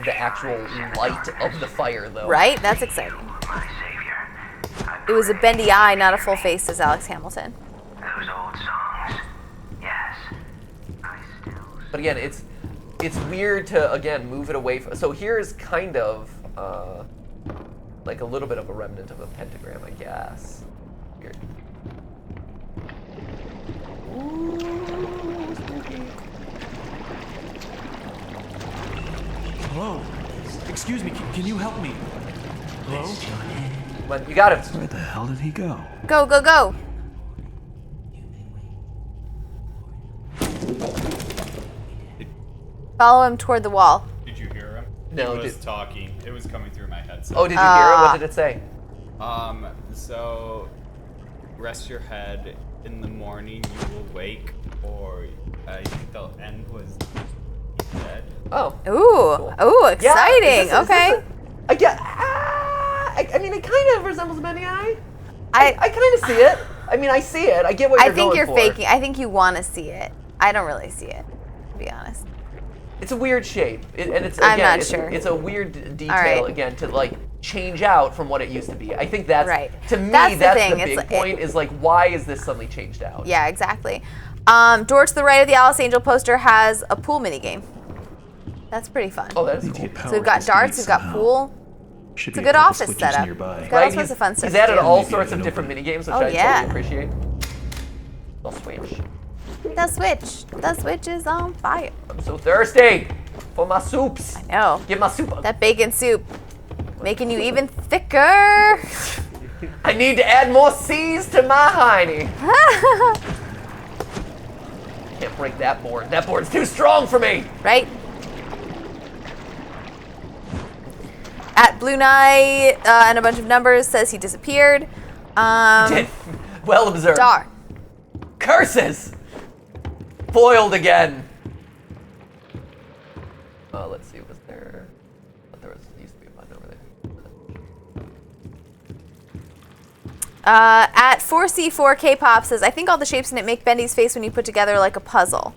the actual light of the fire, though. Right? That's exciting. my savior. It was a Bendy Eye, not a full face, says Alex Hamilton. Those old songs. Yes. I still. But again, it's weird to again move it away. So here's kind of like a little bit of a remnant of a pentagram, I guess. Weird. Ooh, spooky. Whoa! Excuse me, can you help me? Hello? But you got him. Where the hell did he go? Go, go, go. Follow him toward the wall. Did you hear him? No, He was talking. It was coming through my headset. Oh, did you hear it? What did it say? So rest your head. In the morning you will wake, or I think the end was dead. Oh. Ooh, ooh, exciting. Okay. I mean, it kind of resembles Bendy Eye. I kind of see it. I mean, I see it. I get what I you're think going you're for. faking. I think you want to see it. I don't really see it, to be honest. It's a weird shape, and it's I'm again, not it's, sure. it's a weird detail right. again to like change out from what it used to be. I think that's Right. to me That's the that's thing. the It's big like- point is like why is this suddenly changed out? Yeah, exactly. Door to the right of the Alice Angel poster has a pool minigame. That's pretty fun. Oh, that's Need to cool. get power So we've got to this darts, gate we've got somehow. pool. Should It's a be good couple office switches setup. nearby. It's got all sorts of fun stuff He's added to do. all Maybe sorts I of can different open mini games, which Oh, I yeah. totally appreciate. I'll switch. The switch. The switch is on fire. I'm so thirsty for my soups. No. Get my soup. That bacon soup making you even thicker. I need to add more C's to my hiney. Can't break that board. That board's too strong for me. Right? At Blue Knight and a bunch of numbers says he disappeared. Well observed. Dar. Curses! Foiled again. Let's see. Was there? I thought there used to be a button over there. At 4C4K-Pop says, I think all the shapes in it make Bendy's face when you put together like a puzzle.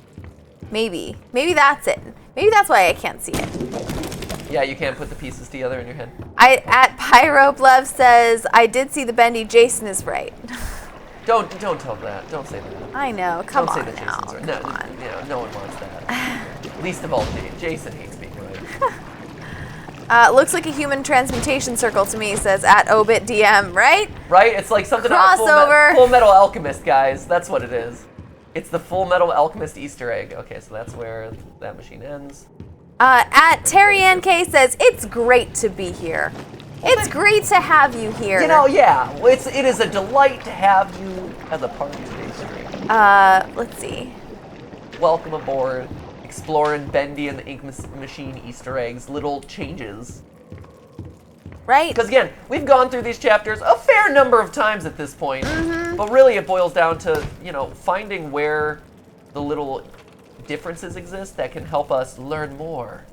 Maybe. Maybe that's it. Maybe that's why I can't see it. Yeah, you can't put the pieces together in your head. At Pyroplev says, I did see the Bendy. Jason is right. Don't tell that. Don't say that. I know. Come Don't on say that now. Jason's right. Come No, on. you know, no one wants that. Least of all, Jason hates being right. Looks like a human transmutation circle to me, says at Obit DM, right? Right? It's like something out of Crossover. Full Metal Alchemist, guys. That's what it is. It's the Full Metal Alchemist Easter egg. Okay, so that's where that machine ends. At Terry Ann K says, it's great to be here. It's great to have you here. You know, yeah. It is a delight to have you as a part of today's stream. Let's see. Welcome aboard. Exploring Bendy and the Ink Machine Easter eggs. Little changes. Right? Because again, we've gone through these chapters a fair number of times at this point. Mm-hmm. But really it boils down to, finding where the little differences exist that can help us learn more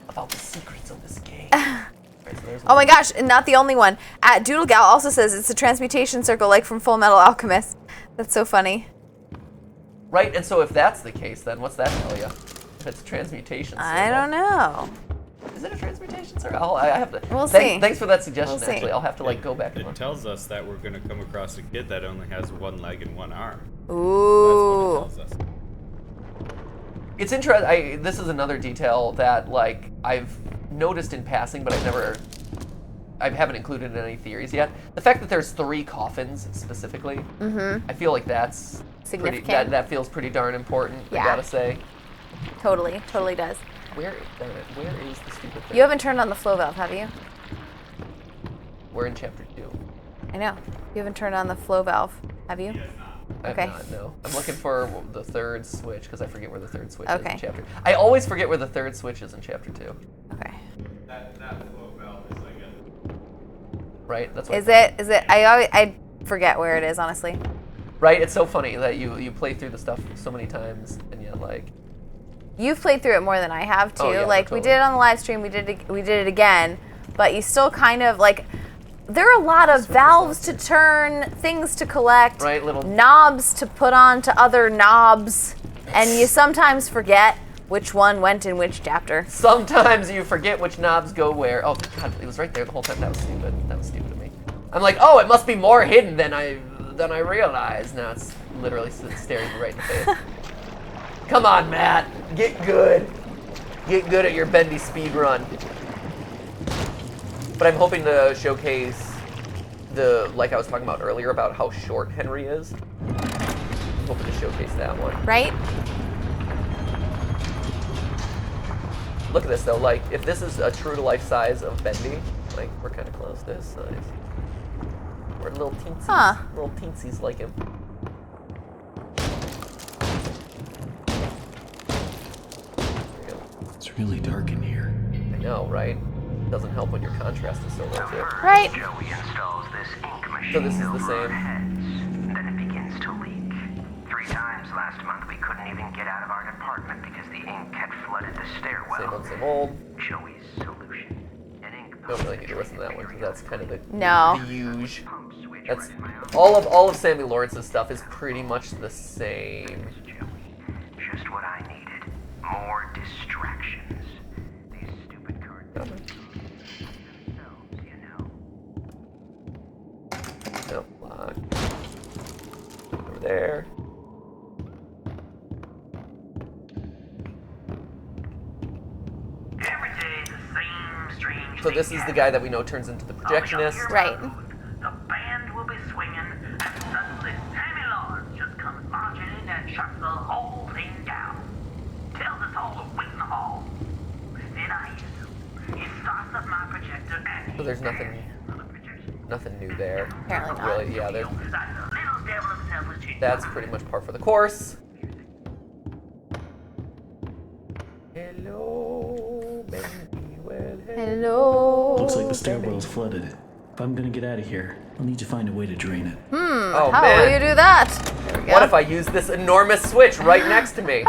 about the secrets of this game. Right, so there's Oh my one. gosh, and not the only one. At Doodle Gal also says it's a transmutation circle like from Full Metal Alchemist. That's so funny. Right, and so if that's the case, then what's that tell you? If it's a transmutation circle. I don't know. Is it a transmutation circle? I have to. We'll see. Thanks for that suggestion. We'll see. Actually, I'll have to go back and It look. tells us that we're gonna come across a kid that only has one leg and one arm. Ooh. That's what it tells us. It's interesting. This is another detail that I've noticed in passing, but I haven't included in any theories yet. The fact that there's 3 coffins specifically, I feel like that's pretty, Significant. that feels pretty darn important. Yeah. I gotta say. Totally does. Where is the stupid thing? You haven't turned on the flow valve, have you? We're in chapter 2. I know. You haven't turned on the flow valve, have you? I'm Okay. not, no. I'm looking for the 3rd switch because I forget where the 3rd switch is Okay. in chapter. I always forget where the 3rd switch is in chapter 2. Okay. That flow valve is like a Right? That's what Is it? I forget where it is, honestly. Right? It's so funny that you play through the stuff so many times and yet You've played through it more than I have too. Oh, yeah, We totally. did it on the live stream. We did it again, but you still kind of there are a lot of valves to turn, things to collect, Right, little- knobs to put on to other knobs, and you sometimes forget which one went in which chapter. sometimes you forget which knobs go where. Oh god, it was right there the whole time. That was stupid. That was stupid of me. I'm like, oh, it must be more hidden than I realized. Now it's literally staring me right in the face. Come on, Matt. Get good. Get good at your Bendy speed run. But I'm hoping to showcase like I was talking about earlier about how short Henry is. I'm hoping to showcase that one. Right? look at this though. Like, if this is a true to life size of Bendy, like we're kind of close to his size. We're little teensies, little teensies like him. It's really dark in here. I know, right? Doesn't help when your contrast is so low too. Right. Joey installs this ink machine So this is the over our same. heads. Then it begins to leak. 3 times last month we couldn't even get out of our department because the ink had flooded the stairwell. Same old, same old. Joey's solution. An ink Don't really need to listen to that one because that's kind of the No. huge. pump switch That's right in my office. all of Sammy Lawrence's stuff is pretty much the same. Joey. Just what I needed. More distractions. These stupid cards themselves, you know. Nope, lock. Over there. Every day the same strange So this thing is the guy that we know turns into the projectionist. Right. The band will be swinging, and suddenly Sammy Lawrence just comes marching in and shuts the whole thing down. Tells us all to wait in the hall. Then I hear he starts up my projector and So there's nothing new there. Apparently not. Really, yeah, there's, the little devil himself was cheating. that's pretty much par for the course. Hello, Bendy. Well, Hello. Looks like the stairwell's flooded. If I'm gonna get out of here, I'll need to find a way to drain it. Oh How will you man. do that? There we go. What if I use this enormous switch right next to me?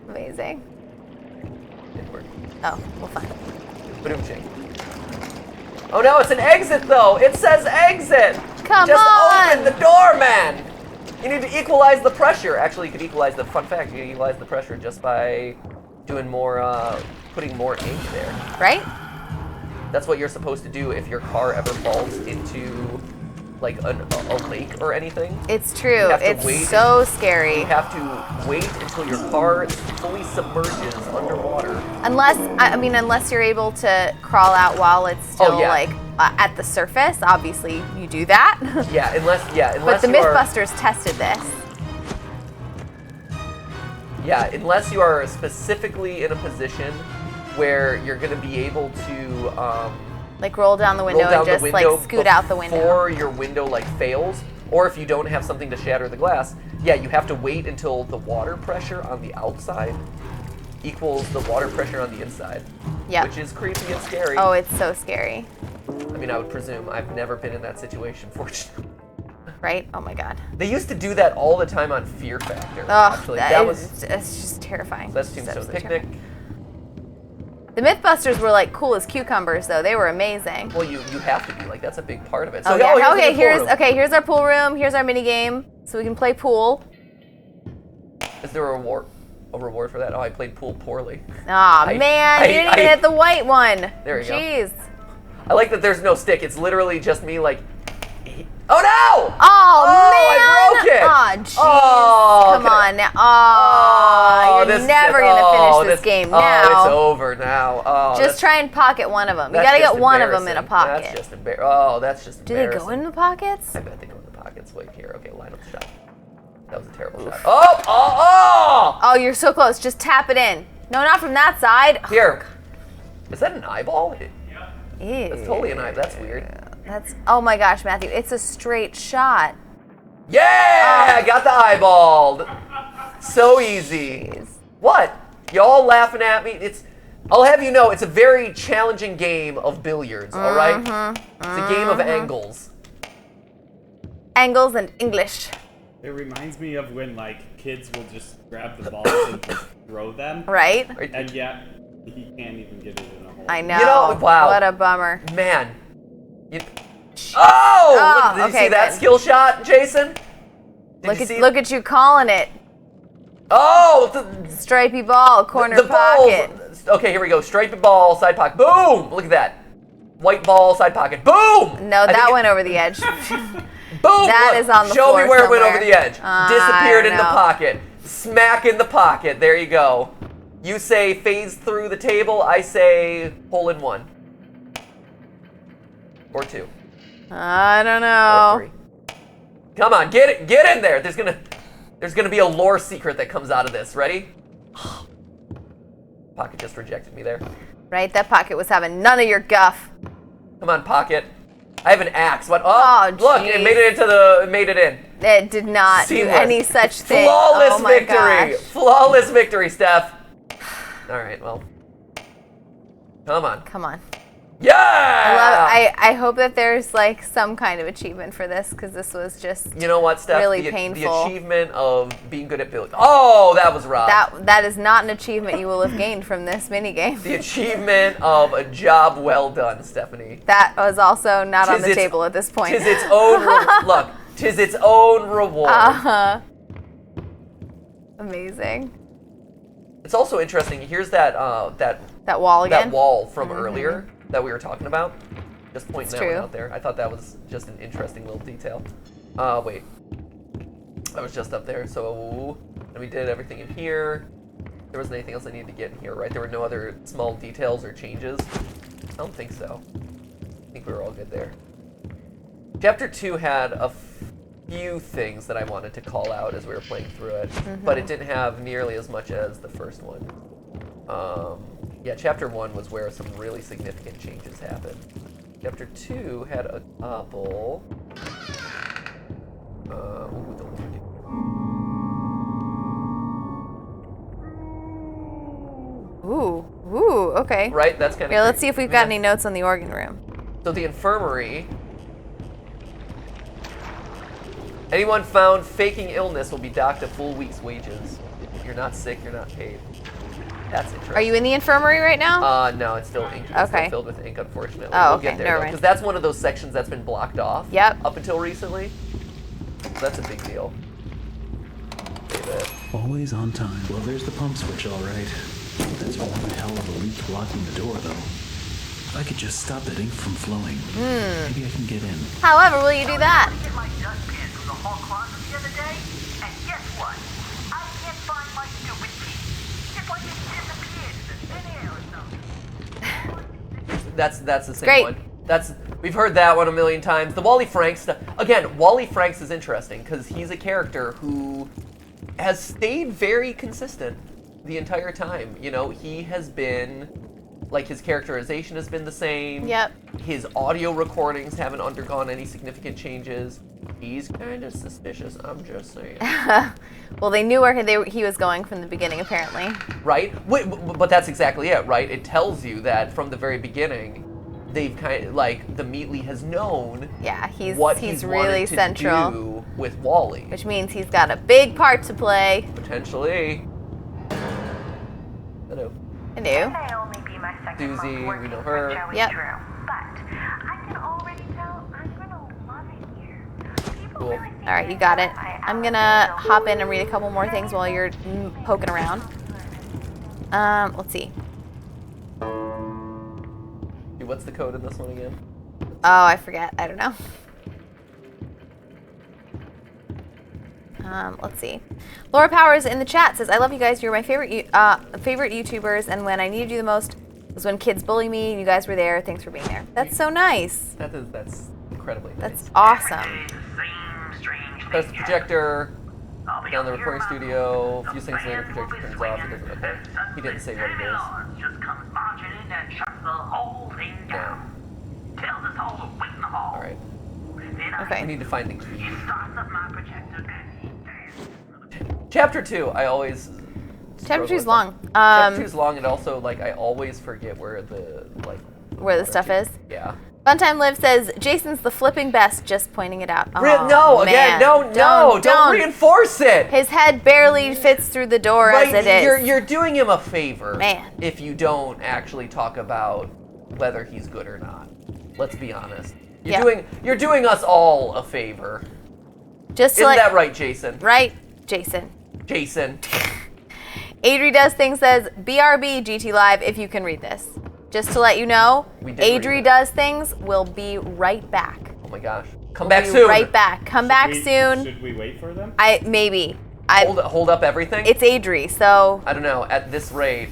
Amazing. Didn't work. Oh, well, fine. Ba-doom-ching. Oh no, it's an exit though! It says exit! Come Just on! open the door, man! You need to equalize the pressure. Actually, you could equalize the, fun fact, you can equalize the pressure just by doing more, putting more ink there. Right? That's what you're supposed to do if your car ever falls into, like, a lake or anything. It's true. have to It's wait. so scary. You have to wait until your car fully submerges underwater. Unless, I mean, unless you're able to crawl out while it's still, yeah. like, at the surface. Obviously, you do that. Yeah, unless But the you are, Mythbusters tested this. yeah, unless you are specifically in a position where you're going to be able to Like, roll down the window roll down and just, the window like, scoot out the window. before your window like fails, or if you don't have something to shatter the glass, yeah, you have to wait until the water pressure on the outside equals the water pressure on the inside. Yep. Which is creepy and scary. Oh, it's so scary. I mean, I would presume. I've never been in that situation, fortunately. Right? Oh, my God. They used to do that all the time on Fear Factor. Oh, actually, that was is, it's just terrifying. that's It's Tombstone absolutely Picnic. terrifying. The Mythbusters were, like, cool as cucumbers, though. They were amazing. Well, you have to be like that's a big part of it. Oh, So yeah. here's the pool room. Here's our pool room. Here's our mini game, so we can play pool. Is there a reward for that? Oh, I played pool poorly. Aw, man, you didn't even hit the white one. There you go. Jeez. I like that there's no stick. It's literally just me like. Oh no! Oh, man. I broke it! Aw, jeez. Oh, Come can I- on now. Oh, you're this- never going to finish this game Oh, now. it's over now. Oh, Just try and pocket one of them. You that's got to just get one of them in a embarrassing. pocket. That's just embarrassing. Oh, that's just Do they embarrassing. go in the pockets? I bet they go in the pockets. Wait here. Okay, line up the shot. That was a terrible shot. Oh! Oh! Oh, you're so close. Just tap it in. No, not from that side. Oh! Here. Is that an eyeball? Ew. That's totally an eyeball. That's weird. That's, oh my gosh, Matthew. It's a straight shot. Yeah! I got the eyeball. So easy. Jeez. What? Y'all laughing at me? I'll have you know, it's a very challenging game of billiards, all right? It's a game of angles. Angles and English. It reminds me of when like kids will just grab the balls and just throw them, Right? and yet he can't even get it in a hole. I know. You know, wow. What a bummer. Man. Oh! Look, did you okay, see that good. skill shot, Jason? Look at you calling it. Oh! The Stripey ball, corner pocket. balls. Okay, here we go. Striped ball, side pocket. Boom! Look at that. White ball, side pocket. Boom! No, I think that it- went over the edge. Boom! That Look, is on the Show floor me where it went somewhere. over the edge. I Disappeared don't in the know. pocket. Smack in the pocket. There you go. You say phase through the table. I say hole in one. Or two. I don't Or know. three. Come on, get it. Get in there. There's gonna be a lore secret that comes out of this. Ready? Pocket just rejected me there. Right? That Pocket was having none of your guff. Come on, Pocket. I have an axe. What? Oh, look, geez. it made it into the. It made it in. It did not do Seamless. any such thing. Flawless Oh my victory. gosh. Flawless victory, Steph. All right, well. Come on. Come on. Yeah! I hope that there's like some kind of achievement for this because this was just You know what, Steph? really the painful. achievement of being good at building. Oh, that was rough. that is not an achievement you will have gained from this minigame. The achievement of a job well done, Stephanie. That was also not on Tis the its- table at this point. Tis its own look. Tis its own reward. Amazing. It's also interesting. Here's that That wall again. that wall from earlier that we were talking about. Just pointing It's that true. one out there. I thought that was just an interesting little detail. Wait. I was just up there. So and we did everything in here. There wasn't anything else I needed to get in here, right? There were no other small details or changes. I don't think so. I think we were all good there. Chapter 2 had a few things that I wanted to call out as we were playing through it, but it didn't have nearly as much as the first one. Yeah, Chapter 1 was where some really significant changes happened. Chapter 2 had a couple. Ooh, don't forget. Ooh, okay. Right, that's kind of. Here, let's see if we've got any notes on the organ room. So the infirmary. Anyone found faking illness will be docked a full week's wages. If you're not sick, you're not paid. That's interesting. Are you in the infirmary right now? No, it's still ink. It's Okay. still filled with ink, unfortunately. Oh, we'll okay, get there, never though, mind. because that's one of those sections that's been blocked off. Yep. Up until recently. So that's a big deal. Save it. Always on time. Well, there's the pump switch, all right. That's one hell of a leak blocking the door, though. If I could just stop that ink from flowing, maybe I can get in. However, will you do that? I get my dustpan from the hall closet the other day, and guess what? I can't find my stupid key. It's like it disappeared in the thin air or something. That's the same Great. one. We've heard that one a million times. The Wally Franks stuff. Again, Wally Franks is interesting because he's a character who has stayed very consistent the entire time. You know, he has been, like, his characterization has been the same. Yep. His audio recordings haven't undergone any significant changes. He's kind of suspicious, I'm just saying. Well, they knew where he was going from the beginning, apparently. Right? Wait, but that's exactly it, right? It tells you that from the very beginning, they've kind of, like, the Meatly has known Yeah, what he's wanted really to central, do with Wally. which means he's got a big part to play. Potentially. Hello. I do. May only be my second Susie, month working we know for her. Joey Yep. Drew, but I can already tell I'm gonna love it here. People Cool. really think All right, you got it. I'm gonna hop in and read a couple more things while you're poking around. Let's see. Dude, what's the code in this one again? Oh, I forget. I don't know. Let's see. Laura Powers in the chat says, "I love you guys. You're my favorite YouTubers, and when I needed you the most was when kids bully me. You guys were there. Thanks for being there." That's so nice. That's incredibly nice. That's awesome. same strange Press the thing projector. I'll be Down the up here recording about studio. A the few seconds later, band will projector be turns off. He swinging, doesn't. Okay. and He didn't say what it Santa is. Claus just comes marching in and shuts the whole thing down. Tells us all to wait in the hall. All right. Then I We Okay. need to find the key. starts up my projector and he stands. Chapter 2, I always. Chapter struggle 2's with long. that. Chapter 2's long, and also, like, I always forget where the, like. Where the stuff is. Yeah. Funtime Live says, "Jason's the flipping best, just pointing it out." No, again, man. don't reinforce it. His head barely fits through the door as it is. You're doing him a favor, Man. if you don't actually talk about whether he's good or not. Let's be honest. You're doing us all a favor. Just to Isn't let, that right, Jason? right, Jason. Jason. Adri Does Things says, "BRB GTLive if you can read this." Just to let you know, We did read Adri it. Does Things will be right back. Oh my gosh. Come We'll back be soon. Right back. Come back soon. Should we wait for them? Maybe. Hold up everything. It's Adri, so I don't know. At this rate,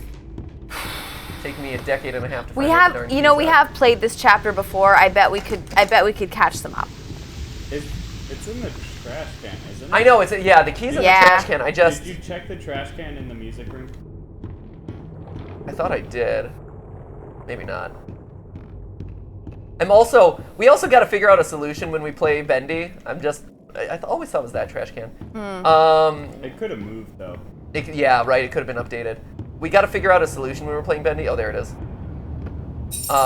take me a decade and a half to we find out the have, darn you know, keys we out. have played this chapter before. I bet we could catch them up. It's in the trash can, isn't it? I know. The keys in Yeah. the trash can. I just. Did you check the trash can in the music room? I thought I did. Maybe not. We also got to figure out a solution when we play Bendy. I always thought it was that trash can. It could have moved though. Yeah, right, it could have been updated. We got to figure out a solution when we're playing Bendy. Oh, there it is.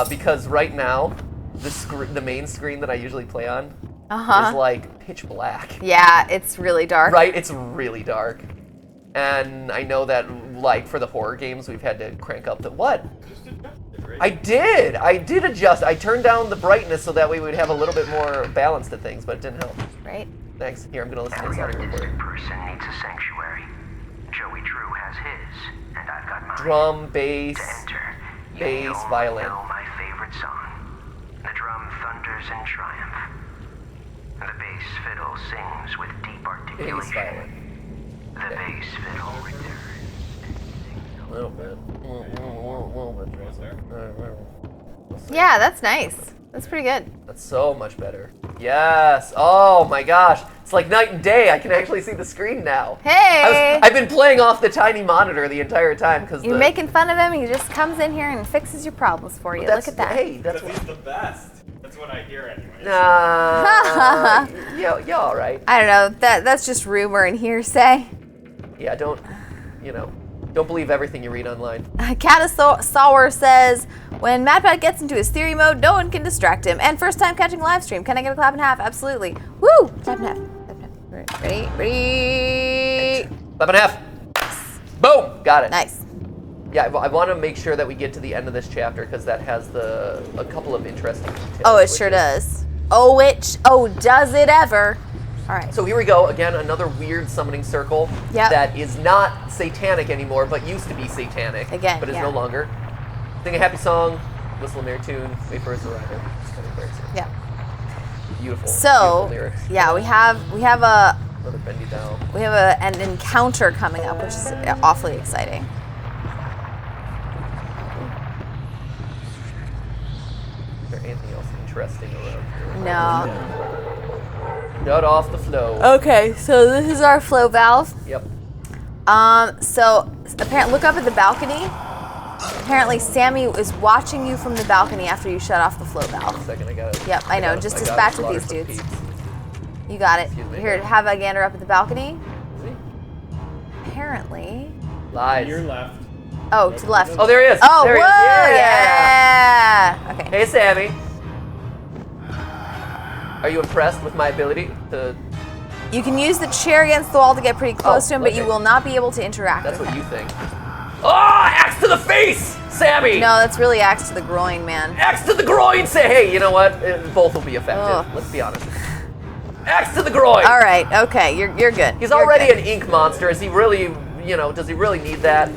Because right now, the main screen that I usually play on is like pitch black. Yeah, it's really dark. Right, it's really dark. And I know that, like, for the horror games, we've had to crank up the what? Just adjust it, right? I did adjust. I turned down the brightness so that way we'd have a little bit more balance to things, but it didn't help. Right. Thanks. Here, I'm gonna listen to this Every audio recording. artistic person needs a sanctuary. Joey Drew has his, and I've got mine. Drum, bass, To enter, you bass, only violin. know my favorite song. The drum thunders in triumph. The bass fiddle sings with deep bass, articulation. violin. The bass fiddle returns. A little bit. Yeah, that's nice. That's pretty good. That's so much better. Yes. Oh my gosh. It's like night and day. I can actually see the screen now. Hey! I've been playing off the tiny monitor the entire time because You're making fun of him, and he just comes in here and fixes your problems for you. Look at that. Hey, that's Because he's the best. That's what I hear anyway. Nah. yeah, all right. I don't know. That's just rumor and hearsay. Yeah, don't believe everything you read online. Catasaur says, when MadPat gets into his theory mode, no one can distract him. And first time catching live stream. Can I get a clap and a half? Absolutely. Woo! Clap and a half. Clap and a half. Ready? Ready? Clap and a half. Boom! Got it. Nice. Yeah, I want to make sure that we get to the end of this chapter because that has a couple of interesting details. Oh, it sure does. Oh, does it ever? All right. So here we go, again, another weird summoning circle Yep. that is not satanic anymore, but used to be satanic, Again, but is yeah. no longer. Sing a happy song, whistle a merry tune, wait for his arrival. It's kind of embarrassing. Yeah. Beautiful. So, beautiful lyrics. yeah, we have Another bendy down. an encounter coming up, which is awfully exciting. Is there anything else interesting around here? No. Shut off the flow. Okay, so this is our flow valve. Yep. So apparently, look up at the balcony. Apparently, Sammy is watching you from the balcony after you shut off the flow valve. Second, I got it. Yep, I know. Just dispatch with these dudes. You got it. Excuse me. Here, have a gander up at the balcony. See? Apparently. Lies. Your left. Oh, to the left. Oh, there he is. Oh, there whoa! He is. Yeah. Okay. Hey, Sammy. Are you impressed with my ability to... You can use the chair against the wall to get pretty close to him, but you okay. will not be able to interact That's with what him. you think. Oh, axe to the face, Sammy! No, that's really axe to the groin, man. Axe to the groin! Say, hey, you know what? Both will be effective. Ugh. Let's be honest. Axe to the groin! All right. Okay. You're good. He's You're already good. an ink monster. Is he really, does he really need that?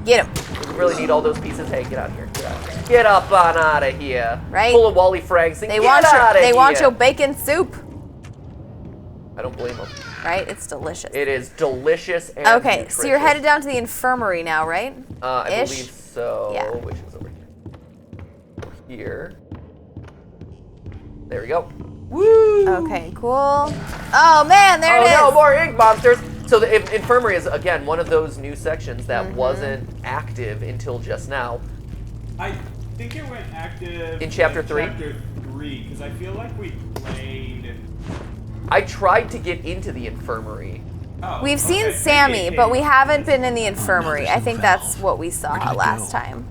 Get him. Does he really need all those pieces? Hey, get out of here. Get out of here. Get up on out of here. Right? Full of Wally Franks. They want your bacon soup. I don't blame them. Right? It's delicious. It is delicious and Okay, nutritious. so you're headed down to the infirmary now, right? I Ish? believe so. Yeah. Which is over here. Here. There we go. Woo! Okay, cool. Oh man, there it is. Oh no, more ink monsters! So the infirmary is, again, one of those new sections that wasn't active until just now. I think it went active In chapter 3? Chapter 3, because I feel like we played. I tried to get into the infirmary. Oh, We've seen okay. Sammy, Okay. but we haven't been in the infirmary. I think Valve. that's what we saw Where did it last go? time.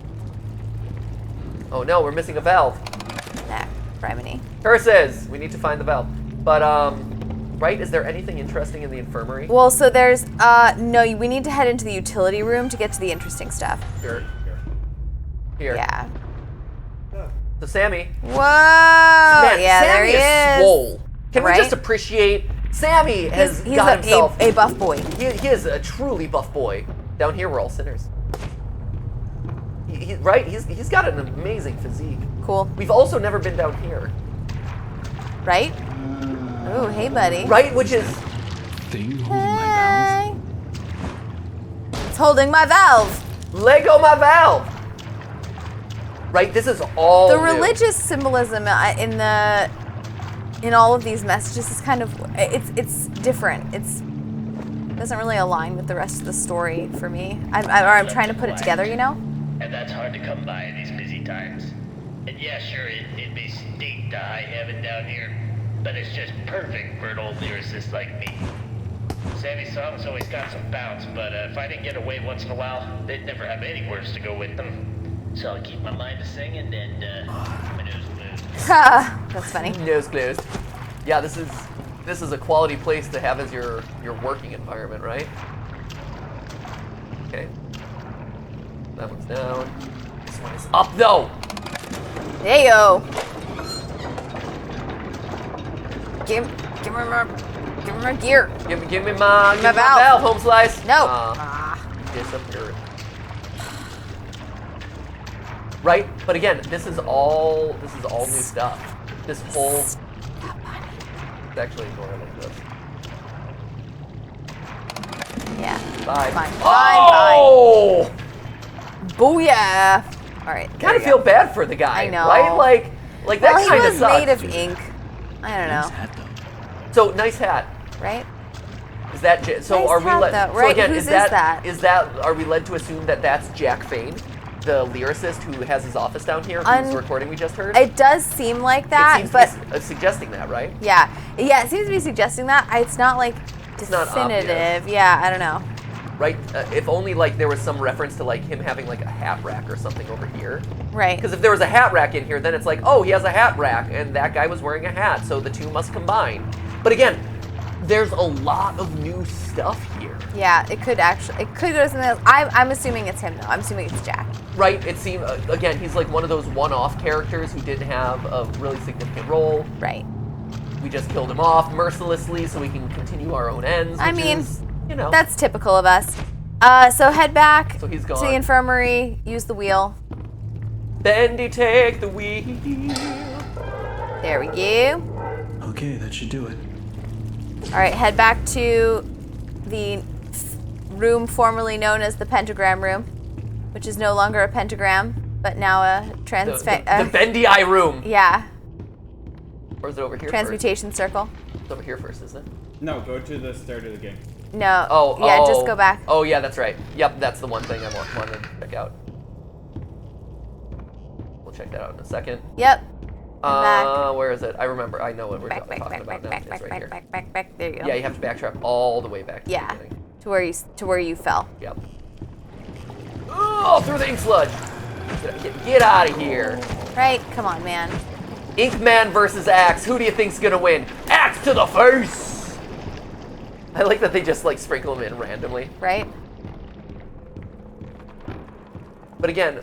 Oh no, we're missing a valve. Nah, Criminy. Curses! We need to find the valve. But, right? Is there anything interesting in the infirmary? Well, so there's, no, we need to head into the utility room to get to the interesting stuff. Sure. Here. Yeah. So Sammy. Whoa! Man, Yeah, Sammy there he is. swole. Can we Right? just appreciate Sammy has He's got himself... a buff boy. He is a truly buff boy. Down here, we're all sinners. Right? He's got an amazing physique. Cool. We've also never been down here. Right? Oh, hey, buddy. Right? Which is... Thing holding my valve. Hey. It's holding my valve. Lego my valve! Right? This is all The new. religious symbolism in all of these messages is kind of it's different. doesn't really align with the rest of the story for me. I'm trying to put it together, you know? And that's hard to come by in these busy times. And yeah, sure, it may stink to high heaven down here, but it's just perfect for an old lyricist like me. Sammy's songs always got some bounce, but if I didn't get away once in a while, they'd never have any words to go with them. So I'll keep my mind to singing and my nose closed. That's funny. Nose closed. Yeah, this is a quality place to have as your working environment, right? Okay. That one's down. This one is up though. There you go. Give me my gear. Give me my valve. valve, home slice. No. Disappeared. Right? But again, this is all new stuff. This whole it's actually ignore like this. Yeah. Bye. Fine. Oh! Booyah. All right. Kind of feel bad for the guy. I know. Right? Like that Well, he kind of was sucks. made of ink. I don't Nice know. hat, though. So nice hat. Right? Is that so? Nice are we hat, led? though. So Right, again, whose is is that? Are we led to assume that that's Jack Fain, the lyricist who has his office down here, whose recording we just heard? It does seem like that, it seems but to be suggesting that, right? yeah, it seems to be suggesting that. It's not like not obvious. definitive. Yeah, I don't know. Right? If only like there was some reference to like him having like a hat rack or something over here. Right. Because if there was a hat rack in here, then it's like, oh, he has a hat rack, and that guy was wearing a hat, so the two must combine. But again, there's a lot of new stuff here. Yeah, it could go to something else. I'm assuming it's him though. I'm assuming it's Jack. Right? It seemed again, he's like one of those one-off characters who didn't have a really significant role. Right. We just killed him off mercilessly so we can continue our own ends. I which mean, is, you know, that's typical of us. So head back So he's to gone. the infirmary. Use the wheel. Bendy, take the wheel. There we go. Okay, that should do it. All right, head back to the room formerly known as the pentagram room, which is no longer a pentagram, but now a The Bendy eye room. yeah, Or is it over here transmutation circle. first? It's over here first, isn't it? No, go to the start of the game. No. Oh, yeah, just go back. Oh, yeah, that's right. Yep, that's the one thing I wanted to check out. We'll check that out in a second. Yep. Back. Where is it? I remember. I know what we're Back, talking back, about now. back, It's back, right back, here. back, back, back. There you go. Yeah, you have to backtrack all the way back to Yeah. the beginning. To where you fell. Yep. Oh, through the ink sludge. Get out of here. Right? Come on, man. Inkman versus Axe. Who do you think's gonna win? Axe to the face! I like that they just like sprinkle them in randomly. Right? But again,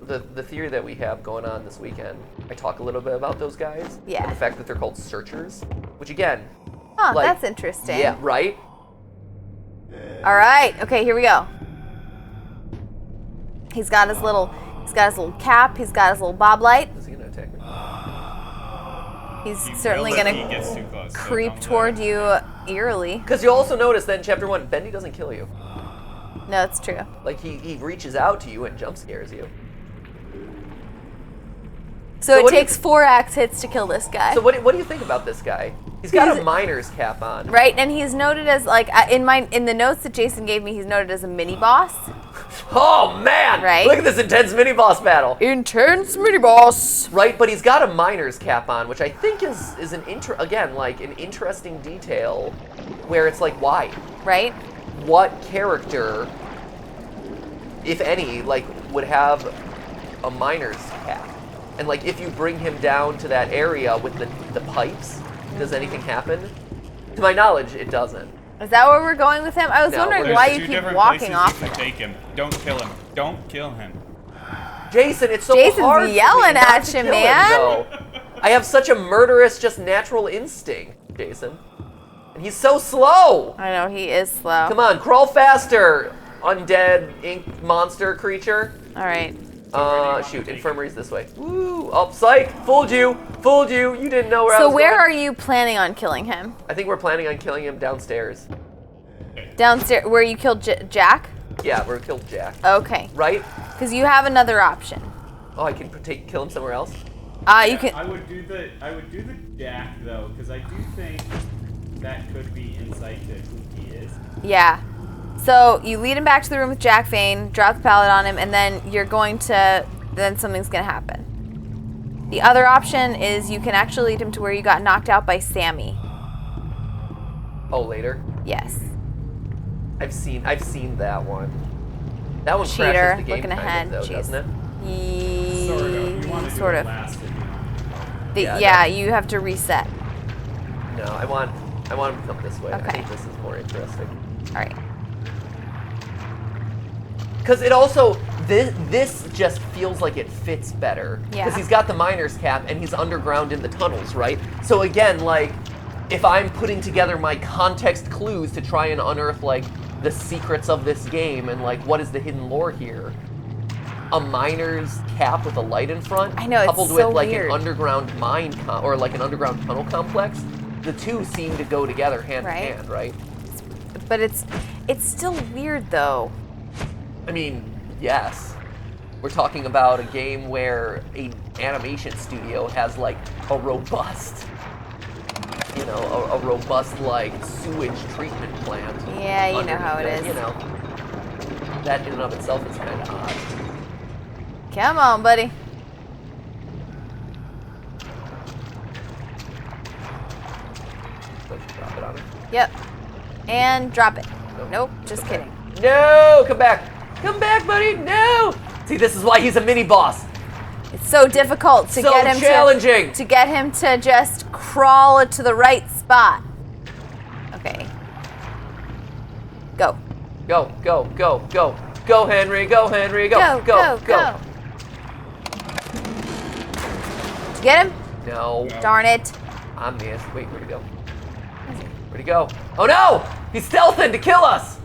the theory that we have going on this weekend, I talk a little bit about those guys. Yeah. And the fact that they're called searchers, which again, Huh, like, that's interesting. yeah, right? All right. Okay, here we go. He's got his little cap. He's got his little bob light. Is he gonna attack me? He's You certainly will if gonna he gets too close, so creep don't toward let you eerily. Because you'll also notice that in chapter 1, Bendy doesn't kill you. No, that's true. Like he reaches out to you and jump scares you. So what it do you takes 4 axe hits to kill this guy. So what do you think about this guy? He's got a miner's cap on. Right, and he's noted as like in the notes that Jason gave me, he's noted as a mini boss. Oh man! Right? Look at this intense mini boss battle. Intense mini boss. Right, but he's got a miner's cap on, which I think is an interesting detail, where it's like, why? Right? What character, if any, like would have a miner's cap? And like, if you bring him down to that area with the pipes, does anything happen? To my knowledge, it doesn't. Is that where we're going with him? I was No, wondering There's why two you keep different walking places off. you can take him. Don't kill him. Don't kill him. Jason, it's so Jason's hard for me yelling not at to you, kill man. Him, though. I have such a murderous, just natural instinct, Jason. And he's so slow. I know he is slow. Come on, crawl faster, undead ink monster creature. All right. Shoot, infirmary's this way. Woo! Oh, psych! Fooled you! Fooled you! You didn't know where I So was where going. are you planning on killing him? I think we're planning on killing him downstairs. Downstairs, where you killed Jack? Yeah, we're killed Jack. Okay. Right? Because you have another option. Oh, I can kill him somewhere else? You can. I would do the Jack though, because I do think that could be insight to who he is. Yeah. So you lead him back to the room with Jack Vane, drop the pallet on him, and then then something's gonna happen. The other option is you can actually lead him to where you got knocked out by Sammy. Oh, later. Yes. I've seen that one. That one Cheater, crashes the game looking kind ahead. of, though, Jeez. doesn't it? Sort of. You want to do Sort it of. last if you don't. Yeah, You have to reset. No, I want him to come this way. I Okay. think this is more interesting. All right. Because it also, this just feels like it fits better. Yeah. Because he's got the miner's cap and he's underground in the tunnels, right? So again, like, if I'm putting together my context clues to try and unearth, like, the secrets of this game and, like, what is the hidden lore here, a miner's cap with a light in front, I know, it's coupled so with, like, weird. an underground mine, or, like, an underground tunnel complex, the two seem to go together hand Right. in hand, right? But it's still weird though. I mean, yes. We're talking about a game where an animation studio has like a robust, a robust like sewage treatment plant. Yeah, you know how it underneath is. You know, that in and of itself is kind of odd. Come on, buddy. Let's drop it on him. Yep. And drop it. Nope. Nope, just Okay. kidding. No, come back. Come back, buddy. No. See, this is why he's a mini boss. It's so difficult to So get him challenging. to get him to just crawl to the right spot. Okay. Go. Go, go, go, go. Go, Henry. Go, Henry. Go, Go. Get him? No. Darn it. I'm this. Wait, where'd he go? Where'd he go? Oh no! He's stealthing to kill us!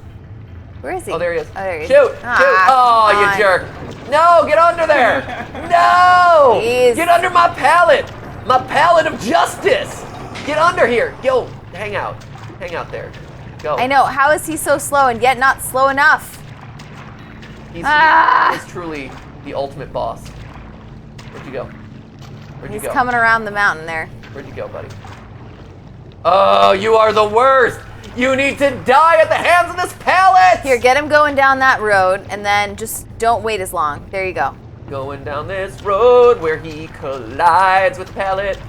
Where is he? Oh, there he is. Oh, there he is. Shoot! Shoot! Oh, come you on. jerk! No! Get under there! No! Jeez. Get under my pallet! My pallet of justice! Get under here! Yo, hang out. Hang out there. Go. I know. How is he so slow and yet not slow enough? He's truly the ultimate boss. Where'd you go? Where'd you He's go? coming around the mountain there. Where'd you go, buddy? Oh, you are the worst! You need to die at the hands of this pallet! Here, get him going down that road, and then just don't wait as long. There you go. Going down this road where he collides with the pallet.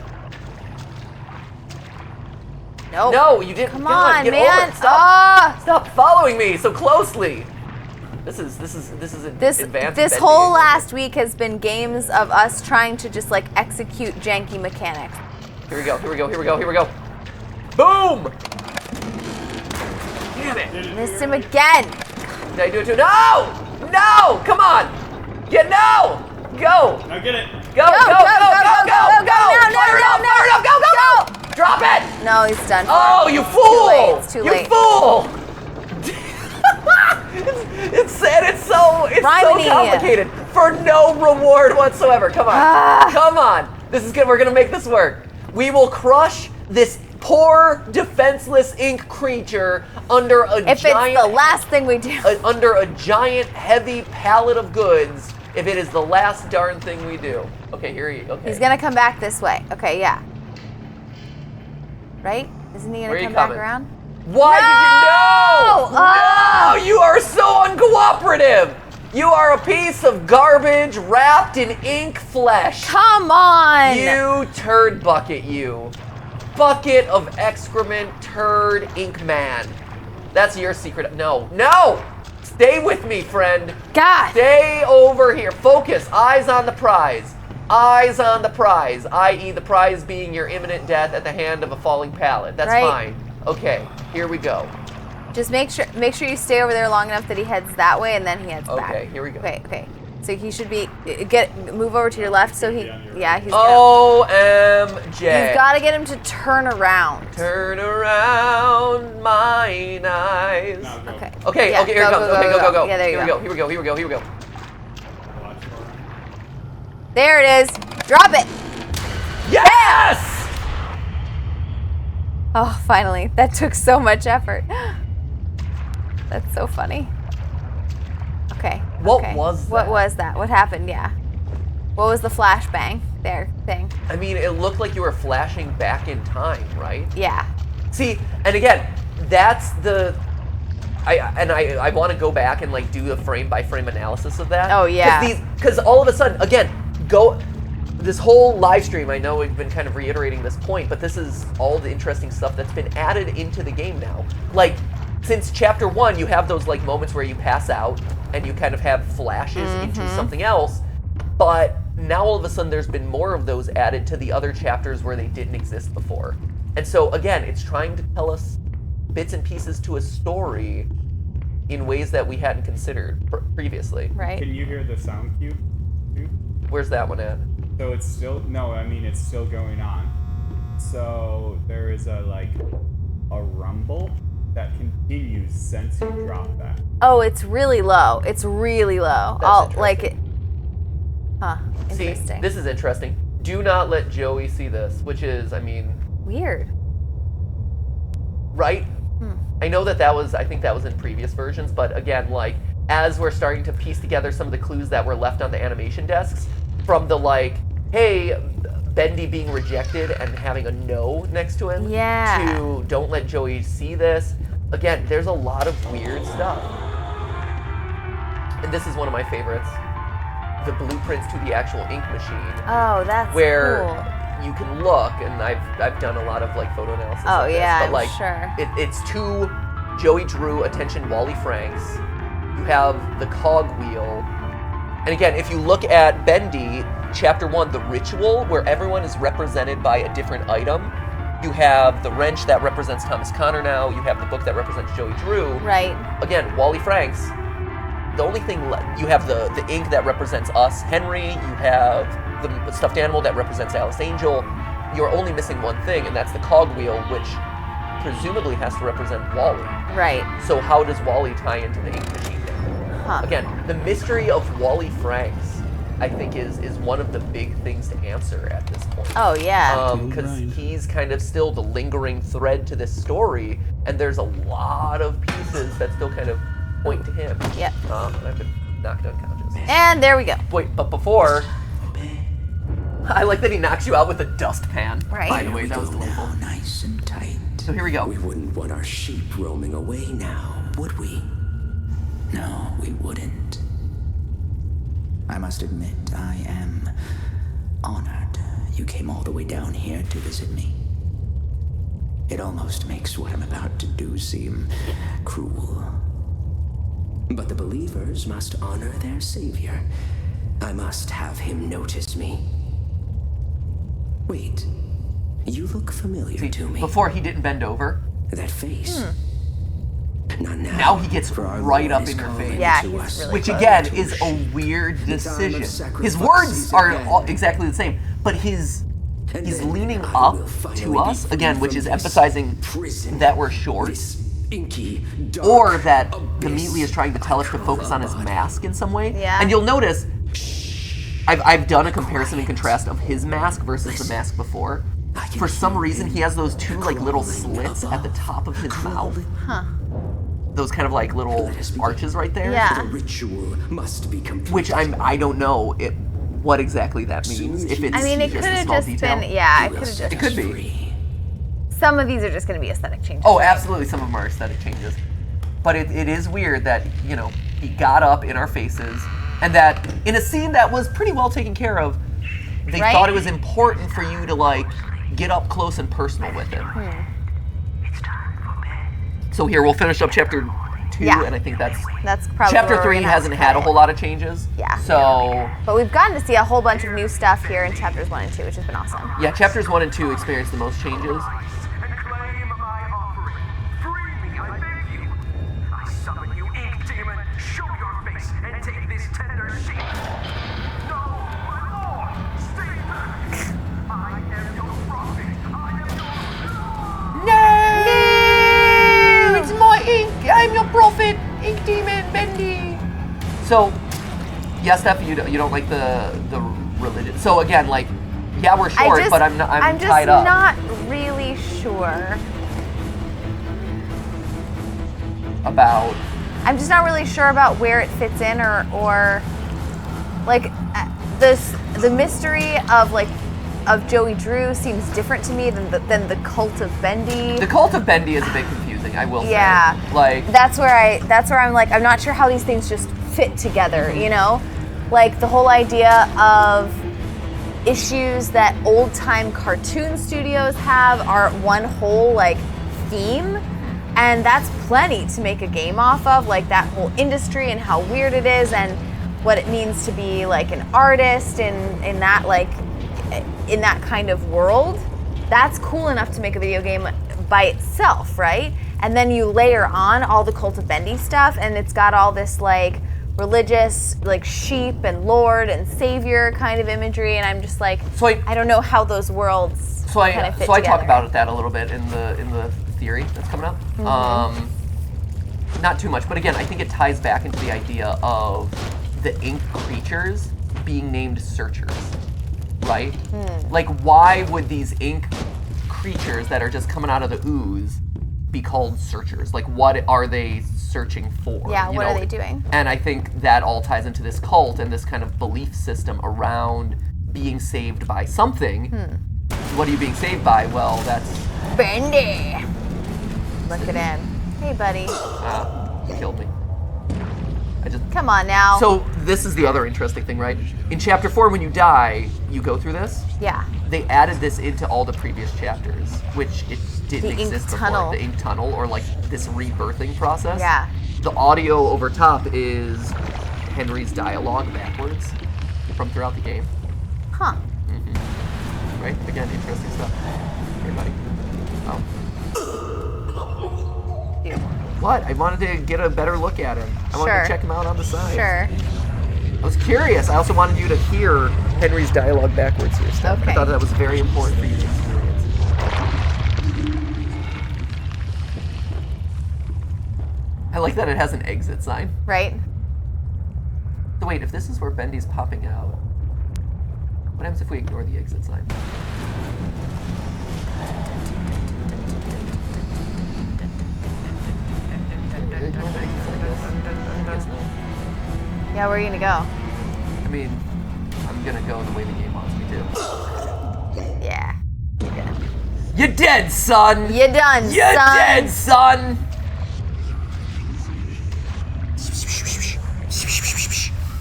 Nope. No, you didn't. Come God, on, get man. Over it. Stop! Ah! Stop following me so closely. This is an This advanced. this Bendy whole game. last week has been games of us trying to just like execute janky mechanics. Here we go. Here we go. Here we go. Here we go. Boom! Damn it! Missed him again. Did I do it too? No! No! Come on! Get no! Go! Now get it. Go! Go! Go! Go! Go! Go! No, Fire it up! Fire it up! Go! Go! Go! Drop it! No, he's done. Oh, you fool! It's too You late. fool! it's so Rhyming. complicated for no reward whatsoever. Come on, come on. This is good. We're gonna make this work. We will crush this poor, defenseless ink creature under a If giant. it's the last thing we do. Under a giant, heavy pallet of goods. If it is the last darn thing we do. Okay, here he. Okay. He's gonna come back this way. Okay, yeah. Right? Isn't he Where gonna are you come back coming? around? Why did you know? No! No! You are so uncooperative! You are a piece of garbage wrapped in ink flesh. Come on! You turd bucket, you. Bucket of excrement, turd, ink man. That's your secret. No, no! Stay with me, friend. God! Stay over here. Focus. Eyes on the prize. Eyes on the prize, i.e. the prize being your imminent death at the hand of a falling pallet. That's Right. fine. Okay, here we go. Just make sure you stay over there long enough that he heads that way and then he heads back. Okay, here we go. Okay. So he should be move over to your left so he he's OMJ. You've got to get him to turn around. Turn around mine eyes. Now go. Okay. Okay, Yeah, okay, here it comes. Okay, go. Yeah, there you Here go. we go. Here we go. Watch for him. There it is. Drop it. Yes! Oh, finally. That took so much effort. That's so funny. Okay. What okay. was What that? was that? What happened? Yeah. What was the flashbang there thing? I mean, it looked like you were flashing back in time, right? Yeah. See, and again, that's the. I want to go back and like do a frame by frame analysis of that. Oh, yeah. Because all of a sudden, again, this whole live stream. I know we've been kind of reiterating this point, but this is all the interesting stuff that's been added into the game now. Like since chapter 1, you have those like moments where you pass out and you kind of have flashes into something else, but now all of a sudden there's been more of those added to the other chapters where they didn't exist before. And so again, it's trying to tell us bits and pieces to a story in ways that we hadn't considered previously. Right. Can you hear the sound cue? Where's that one at? So it's still it's still going on. So there is a rumble that continues since you dropped that. Oh, it's really low. It's really low. That's Interesting. See, this is interesting. Do not let Joey see this, which is, Weird. right? I know I think that was in previous versions, but again, like, as we're starting to piece together some of the clues that were left on the animation desks, from the hey, Bendy being rejected and having a no next to him, to don't let Joey see this. Again, there's a lot of weird stuff. And this is one of my favorites. The blueprints to the actual ink machine. Oh, that's where cool. you can look, and I've done a lot of photo analysis. Oh, of this, yeah, but I'm sure. It's to Joey Drew, attention Wally Franks. You have the cog wheel, and again, if you look at Bendy, chapter 1, the ritual, where everyone is represented by a different item. You have the wrench that represents Thomas Connor now. You have the book that represents Joey Drew. Right. Again, Wally Franks. The only thing you have the ink that represents us, Henry. You have the stuffed animal that represents Alice Angel. You're only missing one thing, and that's the cogwheel, which presumably has to represent Wally. Right. So how does Wally tie into the ink machine now? Huh. Again, the mystery of Wally Franks, I think, is one of the big things to answer at this point. Oh, yeah. Because he's kind of still the lingering thread to this story, and there's a lot of pieces that still kind of point to him. Yep. And I've been knocked unconscious. And there we go. Wait, but before, I like that he knocks you out with a dustpan. Right. By the way, that was delightful. Now, nice and tight. So here we go. We wouldn't want our sheep roaming away now, would we? No, we wouldn't. I must admit, I am honored you came all the way down here to visit me. It almost makes what I'm about to do seem cruel. But the believers must honor their savior. I must have him notice me. Wait, you look familiar to me. Before he didn't bend over. That face. Not now. Now he gets For our right Lord up is in your calling face. Yeah, to he's us. really Which close. again is a weird decision. His words are all exactly the same, but he's leaning up to us again, which is emphasizing that we're short, Inky, dark or that abyss. Immediately is trying to tell us to focus on his mask in some way. Yeah. And you'll notice I've done a comparison and contrast of his mask versus the mask before. For some reason, he has those two little slits at the top of his mouth. Huh. Those kind of little arches right there. Yeah. The ritual must be complete. Which I don't know what exactly that means. If it's I mean, it just could a have small just detail. been, yeah, it could have just, It could be. some of these are just going to be aesthetic changes. Oh, absolutely. Some of them are aesthetic changes. But it is weird that, he got up in our faces, and that in a scene that was pretty well taken care of, they Right? thought it was important for you to, get up close and personal with him. So here, we'll finish up chapter 2, Yeah. and I think that's probably chapter where we're 3 gonna have hasn't to had cut a whole it. lot of changes. Yeah. So, But we've gotten to see a whole bunch of new stuff here in chapters 1 and 2, which has been awesome. yeah, chapters 1 and 2 experienced the most changes. And claim my offering. Free me, I beg you. I summon you, ink demon. Show your face and take this tender sheep. No, my lord, stay back. I am your prophet. I am your... No! It's my ink! I'm your prophet! Ink demon, Bendy! So, yeah, Steph, you don't like the religion. So again, yeah, we're short, but I'm just tied up. not really sure. About I'm just not really sure about where it fits in, or the mystery of of Joey Drew seems different to me than the cult of Bendy. The cult of Bendy is a bit confusing, I will say. Yeah. Like, that's where I'm like, I'm not sure how these things just fit together, you know? Like the whole idea of issues that old time cartoon studios have are one whole like theme, and that's plenty to make a game off of, like that whole industry and how weird it is and what it means to be like an artist in that kind of world. That's cool enough to make a video game by itself, right? And then you layer on all the Cult of Bendy stuff, and it's got all this like religious, like sheep and lord and savior kind of imagery, and I'm just like, I don't know how those worlds kind of fit I together. talk about that a little bit in the theory that's coming up. Not too much, but again, I think it ties back into the idea of the ink creatures being named searchers, right? Like, why would these ink creatures that are just coming out of the ooze be called searchers? Like, what are they searching for? Yeah, what are they doing? And I think that all ties into this cult and this kind of belief system around being saved by something. What are you being saved by? Well, that's Bendy. Look it in. Hey, buddy. you killed me. Come on now. So this is the other interesting thing, right? In chapter 4, when you die, you go through this. Yeah. They added this into all the previous chapters, which it didn't The ink exist before. tunnel. The ink tunnel, or like this rebirthing process. Yeah. The audio over top is Henry's dialogue backwards from throughout the game. Huh. Right? Again, interesting stuff. Hey, buddy. Oh. Dude. What? I wanted to get a better look at him. I wanted to check him out on the side. Sure. I was curious. I also wanted you to hear Henry's dialogue backwards here, Steph. Okay. I thought that was very important for you to experience. I like that it has an exit sign. Right? So wait, if this is where Bendy's popping out, what happens if we ignore the exit sign? Yeah, where are you gonna go? I mean, I'm gonna go the way the game wants me to. Yeah. You're dead. You're dead, son! You're done, You're son. dead, son!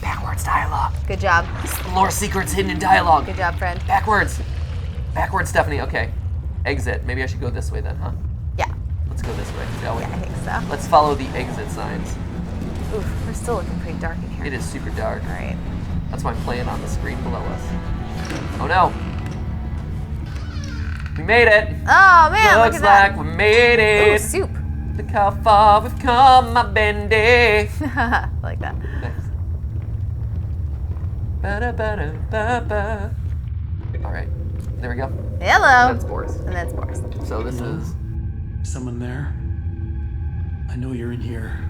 Backwards dialogue. Good job. Lore secrets hidden in dialogue. Good job, friend. Backwards. Backwards, Stephanie. Okay. Exit. Maybe I should go this way then, huh? Yeah. Let's go this way, shall we? Yeah, I think so. Let's follow the exit signs. Oof, we're still looking pretty dark in here. It is super dark. All right. That's why I'm playing on the screen below us. Oh no. We made it. Oh man, look Looks at that. like we made Ooh, it. soup. Look how far we've come, my Bendy. I like that. Thanks. Ba-da-ba-da-ba-ba. All right, there we go. Hello. That's Boris. And that's Boris. So this is. Someone there? I know you're in here.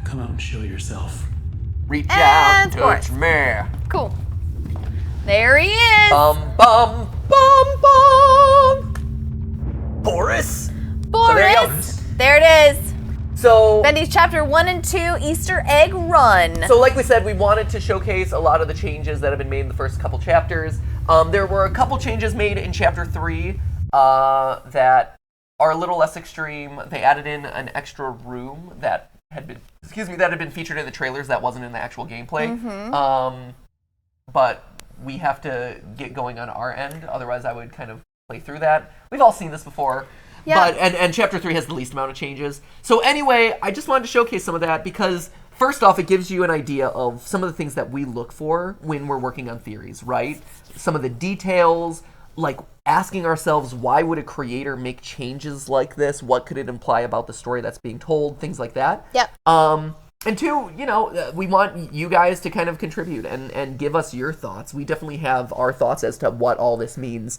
Come out and show yourself. Reach And out and Boris. touch me. Cool. There he is. Bum bum bum bum. Boris. Boris. So there you go. There it is. So. Bendy's chapter 1 and 2 Easter egg run. So like we said, we wanted to showcase a lot of the changes that have been made in the first couple chapters. There were a couple changes made in chapter 3 that are a little less extreme. They added in an extra room that had been featured in the trailers that wasn't in the actual gameplay. But we have to get going on our end, otherwise I would kind of play through that. We've all seen this before. Yeah. But and chapter 3 has the least amount of changes. So anyway, I just wanted to showcase some of that because first off, it gives you an idea of some of the things that we look for when we're working on theories, right? Some of the details, like asking ourselves, why would a creator make changes like this? What could it imply about the story that's being told? Things like that. Yep. And two, we want you guys to kind of contribute and give us your thoughts. We definitely have our thoughts as to what all this means.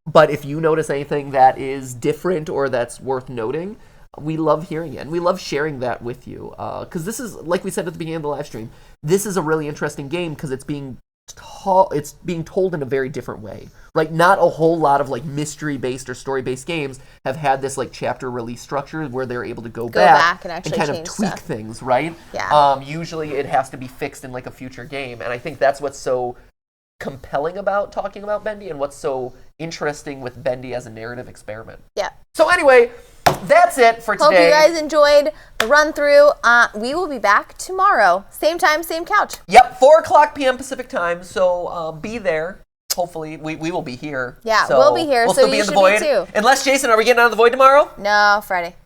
But if you notice anything that is different or that's worth noting, we love hearing it. And we love sharing that with you. Because this is, like we said at the beginning of the live stream, this is a really interesting game because it's being told in a very different way. Right? Not a whole lot of like mystery-based or story-based games have had this like chapter release structure where they're able to go back and actually kind of change tweak stuff. things, right? Yeah. Usually it has to be fixed in like a future game, and I think that's what's so compelling about talking about Bendy and what's so interesting with Bendy as a narrative experiment. Yeah. So anyway, that's it for Hope today. you guys enjoyed the run through. We will be back tomorrow. Same time, same couch. Yep, 4:00 p.m. Pacific time, so be there. Hopefully, we will be here. Yeah, so we'll be here, We'll so still be you in the should be void. too. Unless, Jason, are we getting out of the void tomorrow? No, Friday.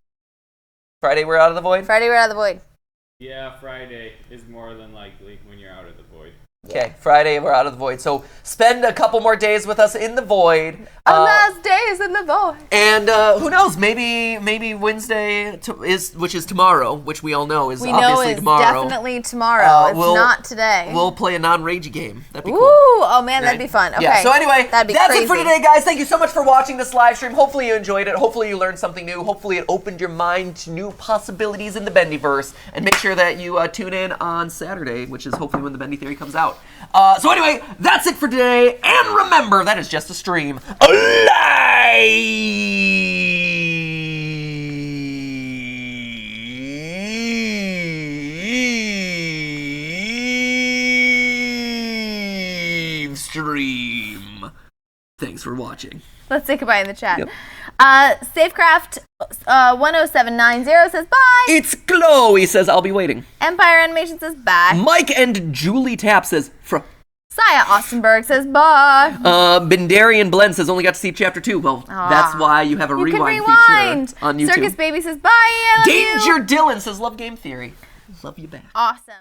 Friday, we're out of the void? Friday, we're out of the void. Yeah, Friday is more than likely when you're out of the void. Okay, Friday, we're out of the void. So spend a couple more days with us in the void. Our last days in the void. And who knows? Maybe Wednesday which is tomorrow, which we all know is We obviously know it's tomorrow. definitely tomorrow. It's not today. We'll play a non-ragey game. That'd be Ooh, cool. oh man, that'd Right? be fun. Okay. Yeah. So anyway, that'd be that's crazy. it for today, guys. Thank you so much for watching this live stream. Hopefully you enjoyed it. Hopefully you learned something new. Hopefully it opened your mind to new possibilities in the Bendyverse. And make sure that you tune in on Saturday, which is hopefully when the Bendy Theory comes out. So anyway, that's it for today. And remember, that is just a stream. Live stream. Thanks for watching. Let's say goodbye in the chat. Yep. Safecraft 10790 says bye. It's Chloe says, I'll be waiting. Empire Animation says bye. Mike and Julie Tapp says, Saya Austenberg says bye. Bendarian Blend says, only got to see chapter 2. Well, that's why you have a You can rewind rewind. feature on YouTube. Circus Baby says bye. I love you. Danger Dylan says, love game theory. Love you back. Awesome.